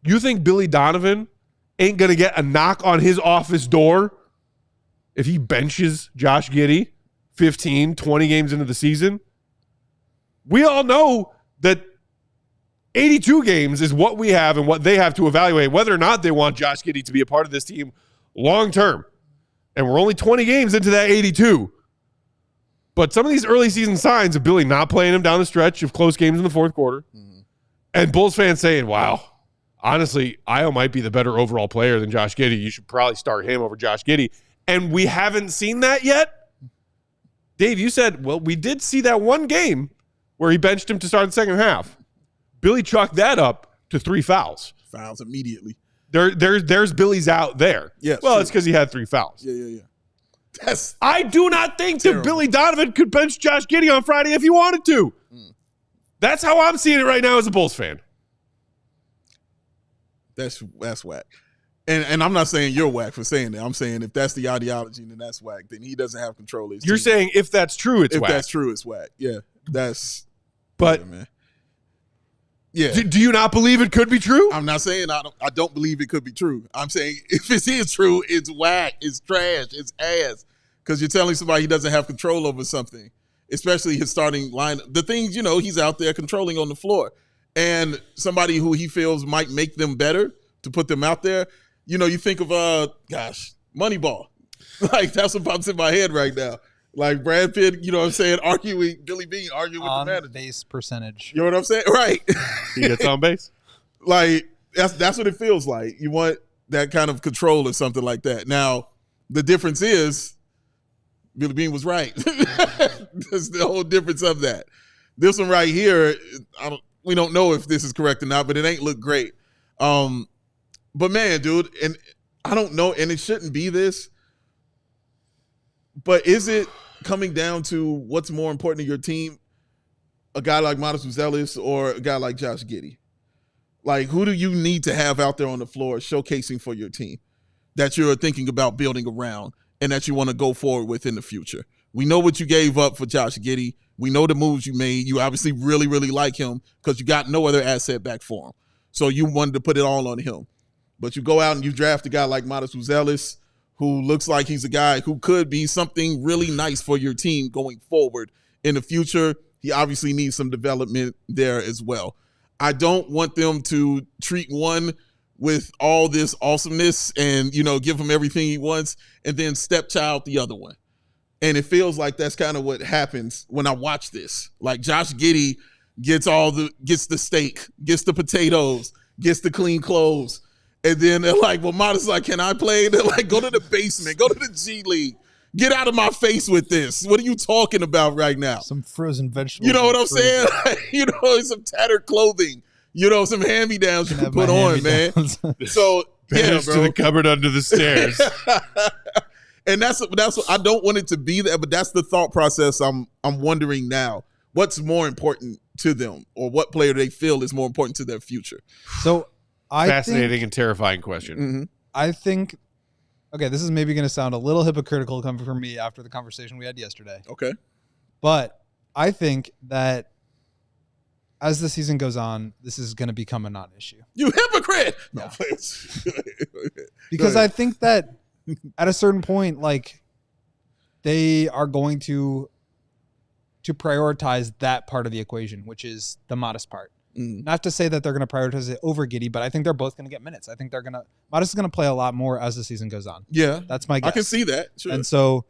You think Billy Donovan ain't going to get a knock on his office door if he benches Josh Giddey 15, 20 games into the season? We all know that 82 games is what we have and what they have to evaluate whether or not they want Josh Giddey to be a part of this team long term. And we're only 20 games into that 82. But some of these early season signs of Billy not playing him down the stretch of close games in the fourth quarter, and Bulls fans saying, wow, honestly, Io might be the better overall player than Josh Giddey. You should probably start him over Josh Giddey. And we haven't seen that yet. Dave, you said, well, we did see that one game where he benched him to start the second half. Billy chalked that up to 3 fouls. Fouls immediately. There's Billy's out there. Yes, well, true. it's because he had 3 fouls. Yeah. I do not think that Billy Donovan could bench Josh Giddey on Friday if he wanted to. That's how I'm seeing it right now as a Bulls fan. That's whack. And I'm not saying you're whack for saying that. I'm saying if that's the ideology, then that's whack. Then he doesn't have control of his You're team. saying if that's true, it's whack. If that's true, it's whack. Yeah, that's. But yeah, man. Yeah. Do you not believe it could be true? I'm not saying I don't believe it could be true. I'm saying if it is true, it's whack, it's trash, it's ass. Because you're telling somebody he doesn't have control over something, especially his starting line. The things, he's out there controlling on the floor. And somebody who he feels might make them better to put them out there. You think of, Moneyball. Like, that's what pops in my head right now. Like Brad Pitt, arguing, Billy Bean arguing with the manager. On base percentage. You know what I'm saying? Right. He gets on base. Like, that's what it feels like. You want that kind of control or something like that. Now, the difference is Billy Bean was right. That's the whole difference of that. This one right here, we don't know if this is correct or not, but it ain't look great. But man, dude, and I don't know, and it shouldn't be this, but is it coming down to what's more important to your team, a guy like Matas Buzelis or a guy like Josh Giddey? Like, who do you need to have out there on the floor showcasing for your team that you're thinking about building around and that you want to go forward with in the future? We know what you gave up for Josh Giddey. We know the moves you made. You obviously really, really like him because you got no other asset back for him. So you wanted to put it all on him. But you go out and you draft a guy like Matas Buzelis, who looks like he's a guy who could be something really nice for your team going forward in the future. He obviously needs some development there as well. I don't want them to treat one with all this awesomeness and, give him everything he wants and then stepchild the other one. And it feels like that's kind of what happens when I watch this. Like Josh Giddey gets the steak, gets the potatoes, gets the clean clothes. And then they're like, well, Matas like, can I play? They're like, go to the basement, go to the G League. Get out of my face with this. What are you talking about right now? Some frozen vegetables. You know what I'm saying? Some tattered clothing. Some hand-me-downs you can put on, man. So, yeah, bro. To the cupboard under the stairs. And that's what I don't want it to be that, but that's the thought process I'm wondering now. What's more important to them, or what player they feel is more important to their future? So fascinating and terrifying question. Mm-hmm. I think, okay, this is maybe going to sound a little hypocritical coming from me after the conversation we had yesterday. Okay. But I think that as the season goes on, this is going to become a non-issue. You hypocrite! No. No, Because I think that at a certain point, like, they are going to prioritize that part of the equation, which is the Matas part. Not to say that they're going to prioritize it over Giddey, but I think they're both going to get minutes. I think Matas is going to play a lot more as the season goes on. Yeah. That's my guess. I can see that. Sure. And so,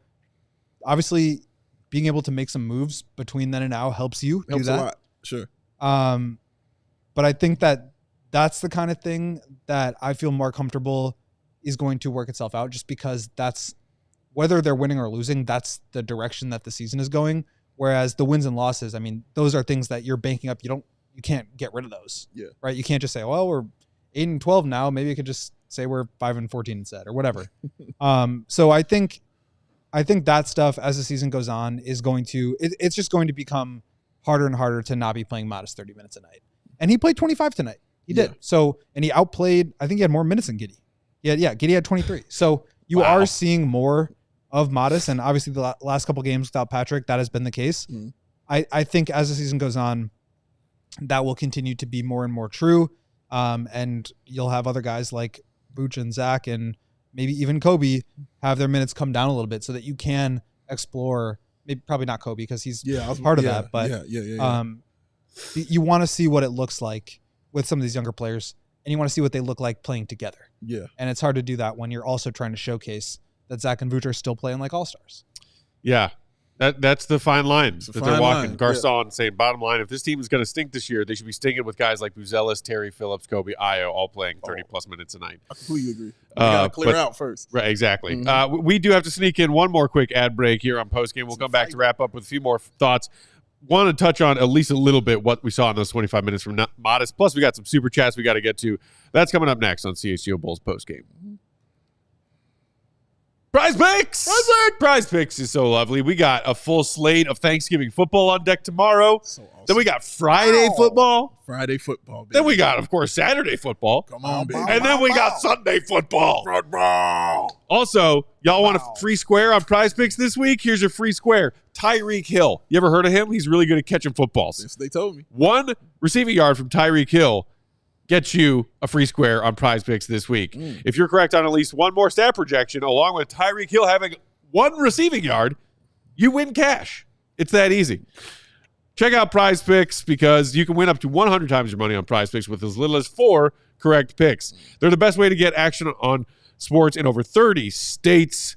obviously, being able to make some moves between then and now helps you do that. A lot. Sure. But I think that that's the kind of thing that I feel more comfortable is going to work itself out, just because that's, whether they're winning or losing, that's the direction that the season is going. Whereas the wins and losses, I mean, those are things that you're banking up. You can't get rid of those. Yeah. Right. You can't just say, well, 8-12 now. Maybe it could just say we're 5-14 instead or whatever. So I think that stuff as the season goes on is going to, it's just going to become harder and harder to not be playing Matas 30 minutes a night. And he played 25 tonight. He did. So, and he outplayed, I think he had more minutes than Giddey. Giddey had 23. So you are seeing more of Matas, and obviously the last couple games without Patrick, that has been the case. I think as the season goes on, that will continue to be more and more true. And you'll have other guys like Booch and Zach and maybe even Coby have their minutes come down a little bit so that you can explore, maybe probably not Coby because he's part of that, but you want to see what it looks like with some of these younger players, and you want to see what they look like playing together. Yeah. And it's hard to do that when you're also trying to showcase that Zach and Vooch are still playing like all-stars. Yeah. That's the fine line that they're walking. Garcon saying, bottom line, if this team is going to stink this year, they should be stinking with guys like Buzelis, Terry, Phillips, Coby, Ayo, all playing 30-plus minutes a night. I completely agree. We got to clear out first. Right, exactly. We do have to sneak in one more quick ad break here on Postgame. We'll come back to wrap up with a few more thoughts. Want to touch on at least a little bit what we saw in those 25 minutes from Matas. Plus, we got some super chats we got to get to. That's coming up next on CHGO Bulls Postgame. Prize Picks! Prize Picks is so lovely. We got a full slate of Thanksgiving football on deck tomorrow. So awesome. Then we got Friday football. Friday football, baby. Then we got, of course, Saturday football. Come on, baby. And then we got Sunday football. Also, y'all want a free square on Prize Picks this week? Here's your free square. Tyreek Hill. You ever heard of him? He's really good at catching footballs. Yes, they told me. One receiving yard from Tyreek Hill gets you a free square on Prize Picks this week. If you're correct on at least one more stat projection, along with Tyreek Hill having one receiving yard, you win cash. It's that easy. Check out Prize Picks because you can win up to 100 times your money on Prize Picks with as little as 4 correct picks. They're the best way to get action on sports in over 30 states.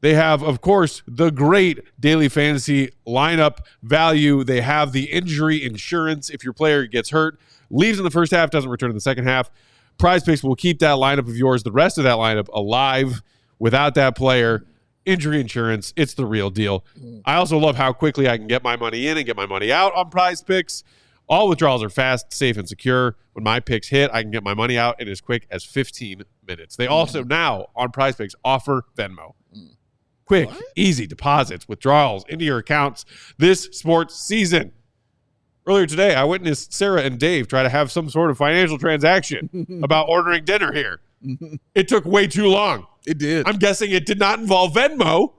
They have, of course, the great daily fantasy lineup value. They have the injury insurance if your player gets hurt, leaves in the first half, doesn't return in the second half. Prize Picks will keep that lineup of yours, the rest of that lineup, alive without that player. Injury insurance, it's the real deal. I also love how quickly I can get my money in and get my money out on Prize Picks. All withdrawals are fast, safe, and secure. When my picks hit, I can get my money out in as quick as 15 minutes. They also now, on Prize Picks, offer Venmo. Quick, easy deposits, withdrawals into your accounts this sports season. Earlier today, I witnessed Sarah and Dave try to have some sort of financial transaction about ordering dinner here. It took way too long. It did. I'm guessing it did not involve Venmo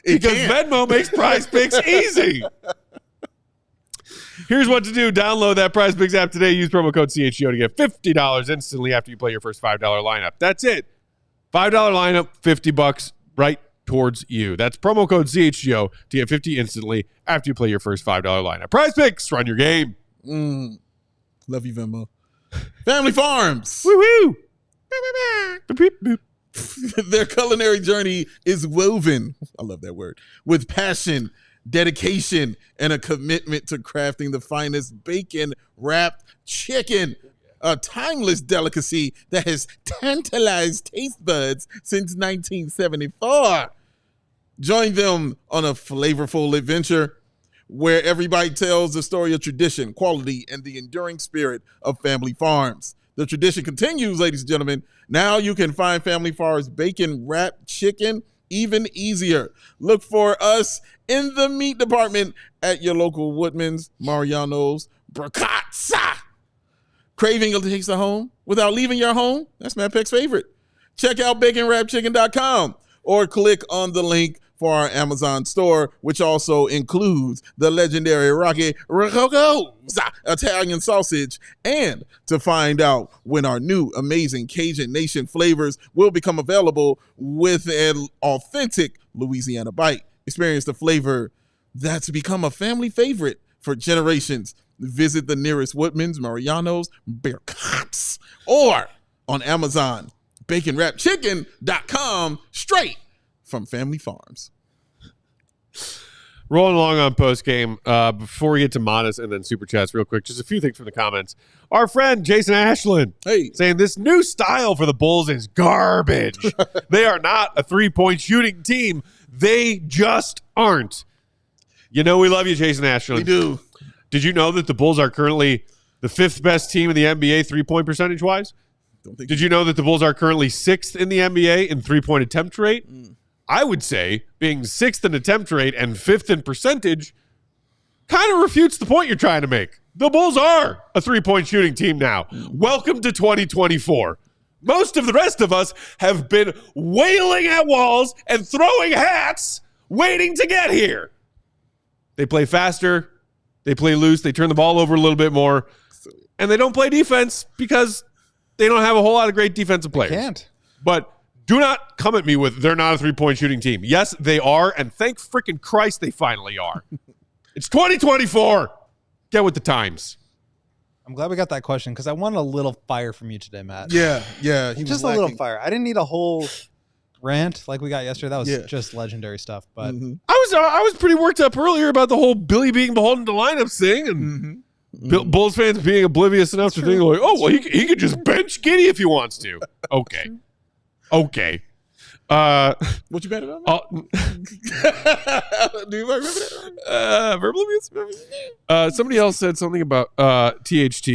because Venmo makes Prize Picks easy. Here's what to do. Download that Prize Picks app today. Use promo code CHGO to get $50 instantly after you play your first $5 lineup. That's it. $5 lineup, $50 right towards you. That's promo code CHGO to get $50 instantly after you play your first $5 lineup. Prize Picks, run your game. Love you, Venmo. Family Farms. Woo-hoo. Their culinary journey is woven, I love that word, with passion, dedication, and a commitment to crafting the finest bacon-wrapped chicken, a timeless delicacy that has tantalized taste buds since 1974. Join them on a flavorful adventure where everybody tells the story of tradition, quality, and the enduring spirit of Family Farms. The tradition continues, ladies and gentlemen. Now you can find Family Farms bacon-wrapped chicken even easier. Look for us in the meat department at your local Woodman's, Mariano's, Bracazza. Craving a taste of home without leaving your home? That's Matt Peck's favorite. Check out baconwrapchicken.com or click on the link for our Amazon store, which also includes the legendary Rocky Rococo's Italian sausage, and to find out when our new amazing Cajun Nation flavors will become available with an authentic Louisiana bite. Experience the flavor that's become a family favorite for generations. Visit the nearest Woodman's, Mariano's, Bearcats, or on Amazon, baconwrapchicken.com, straight from Family Farms. Rolling along on postgame. Before we get to Matas and then Super Chats real quick, just a few things from the comments. Our friend Jason Ashland saying this new style for the Bulls is garbage. They are not a three-point shooting team. They just aren't. You know we love you, Jason Ashland. We do. Did you know that the Bulls are currently the 5th best team in the NBA three-point percentage-wise? Did you know that the Bulls are currently 6th in the NBA in three-point attempt rate? I would say being 6th in attempt rate and 5th in percentage kind of refutes the point you're trying to make. The Bulls are a three-point shooting team now. Welcome to 2024. Most of the rest of us have been wailing at walls and throwing hats waiting to get here. They play faster. They play loose. They turn the ball over a little bit more. And they don't play defense because they don't have a whole lot of great defensive players. Can't. But do not come at me with they're not a three-point shooting team. Yes, they are, and thank freaking Christ they finally are. It's 2024. Get with the times. I'm glad we got that question because I wanted a little fire from you today, Matt. Yeah. He Just was a little fire. I didn't need a whole rant like we got yesterday. That was just legendary stuff. But I was pretty worked up earlier about the whole Billy being beholden to lineups thing and Bulls fans being oblivious enough to think like, oh, well, he could just bench Giddey if he wants to. Okay. What you bet it on? Do you remember that? Verbal abuse? Somebody else said something about THT.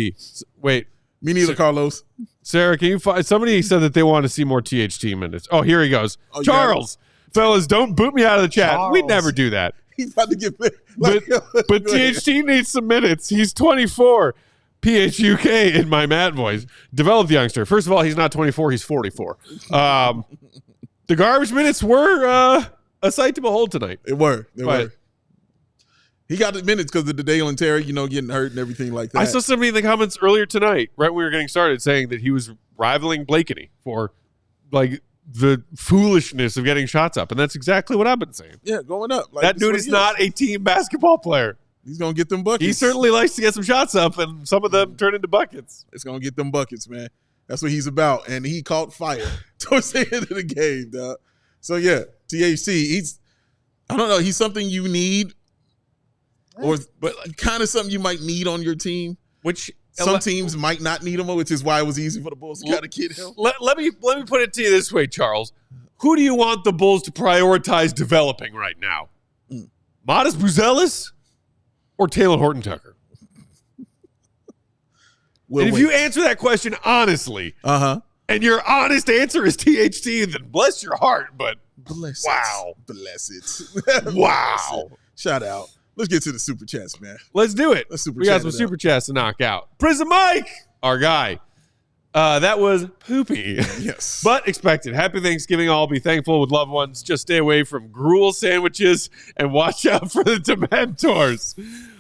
Wait. Me neither, Carlos. Sarah, can you find somebody said that they want to see more THT minutes? Oh, here he goes. Charles, fellas, don't boot me out of the chat. Charles. We'd never do that. He's about to get But THT needs some minutes. He's 24. PHUK in my Matt voice. Develop the youngster. First of all, he's not 24. He's 44. The garbage minutes were a sight to behold tonight. They were. He got the minutes because of the Dale and Terry, getting hurt and everything like that. I saw somebody in the comments earlier tonight, right when we were getting started, saying that he was rivaling Blakeney for like the foolishness of getting shots up. And that's exactly what I've been saying. Yeah, going up. Like, that dude is not a team basketball player. He's going to get them buckets. He certainly likes to get some shots up, and some of them turn into buckets. It's going to get them buckets, man. That's what he's about. And he caught fire towards the end of the game, dog. So, yeah, THC, I don't know, he's something you need, but kind of something you might need on your team, which some teams might not need him, which is why it was easy for the Bulls to kind of get him. Let me put it to you this way, Charles. Who do you want the Bulls to prioritize developing right now? Matas Buzelis or Taylor Horton Tucker? And if you answer that question honestly, and your honest answer is THT, then bless your heart. But bless it. Wow. Shout out. Let's get to the super chats, man. Let's do it. We got some super chats to knock out. Prison Mike, our guy. That was poopy. Yes. But expected. Happy Thanksgiving all. Be thankful with loved ones. Just stay away from gruel sandwiches and watch out for the Dementors.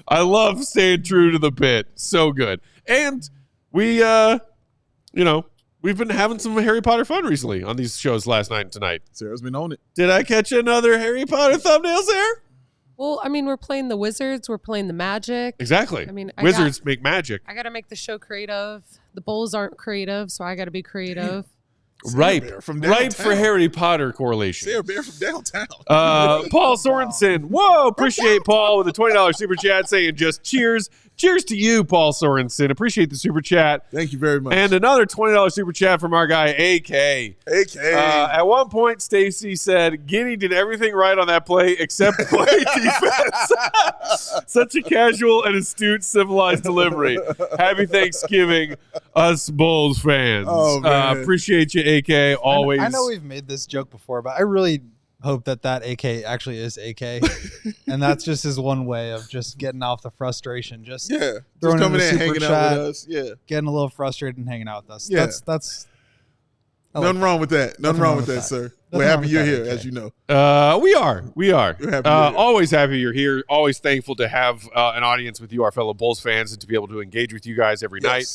I love staying true to the bit. So good. And we, we've been having some Harry Potter fun recently on these shows last night and tonight. Sarah's been on it. Did I catch another Harry Potter thumbnail, Sarah? Well, I mean, we're playing the Wizards. We're playing the Magic. Exactly. I mean, Wizards make magic. I got to make the show creative. The Bulls aren't creative, so I got to be creative. Ripe for Harry Potter correlation. Sarah Bear from downtown. Paul Sorensen. Whoa, appreciate Paul with a $20 super chat saying just cheers. Cheers to you, Paul Sorensen. Appreciate the super chat. Thank you very much. And another $20 super chat from our guy, AK. At one point, Stacy said, Giddey did everything right on that play except play defense. Such a casual and astute, civilized delivery. Happy Thanksgiving, us Bulls fans. Oh, man. Appreciate you, AK, always. I know we've made this joke before, but I really hope that AK actually is AK. And that's just his one way of just getting off the frustration. Just throwing coming in, hanging out with us. Yeah. Getting a little frustrated and hanging out with us. Yeah. That's nothing wrong with that. Nothing wrong with that, sir. We're happy you're here, as you know. We are. We're happy always happy you're here. Always thankful to have an audience with you, our fellow Bulls fans, and to be able to engage with you guys every night.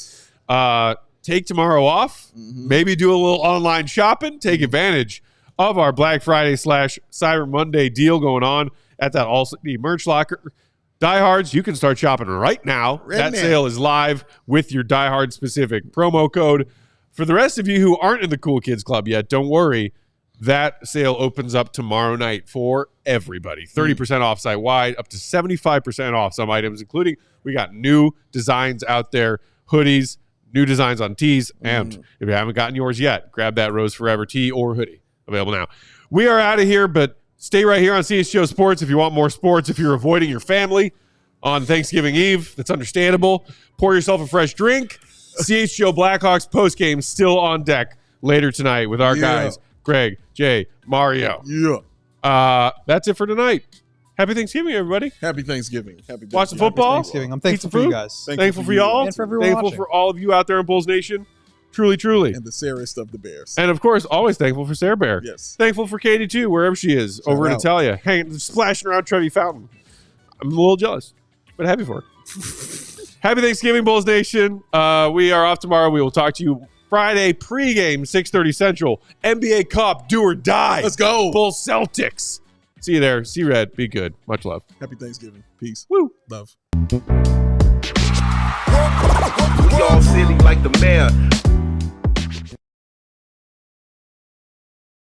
Take tomorrow off. Maybe do a little online shopping. Take advantage of our Black Friday / Cyber Monday deal going on at that ALLCITY merch locker. Diehards, you can start shopping right now. That sale is live with your Diehard specific promo code. For the rest of you who aren't in the Cool Kids Club yet, don't worry. That sale opens up tomorrow night for everybody. 30% off site-wide, up to 75% off some items, including we got new designs out there, hoodies, new designs on tees, and if you haven't gotten yours yet, grab that Rose Forever tee or hoodie. Available now. We are out of here, but stay right here on CHGO Sports if you want more sports. If you're avoiding your family on Thanksgiving Eve, that's understandable. Pour yourself a fresh drink. CHGO Blackhawks postgame still on deck later tonight with our guys, Greg, Jay, Mario. Yeah. That's it for tonight. Happy Thanksgiving, everybody. Happy Thanksgiving. Happy Watch the football. Thanksgiving. I'm Eat thankful some for you food. guys. Thankful for y'all. And for everyone Thankful watching. for all of you out there in Bulls Nation. Truly, truly. And the Sarahest of the Bears. And of course, always thankful for Sarah Bear. Yes. Thankful for Katie too, wherever she is, over in out. Italia, hanging, splashing around Trevi Fountain. I'm a little jealous, but happy for her. Happy Thanksgiving, Bulls Nation. We are off tomorrow. We will talk to you Friday pregame, 6:30 Central. NBA Cup, do or die. Let's go. Bulls Celtics. See you there. See Red. Be good. Much love. Happy Thanksgiving. Peace. Woo. Love. We all silly like the mayor.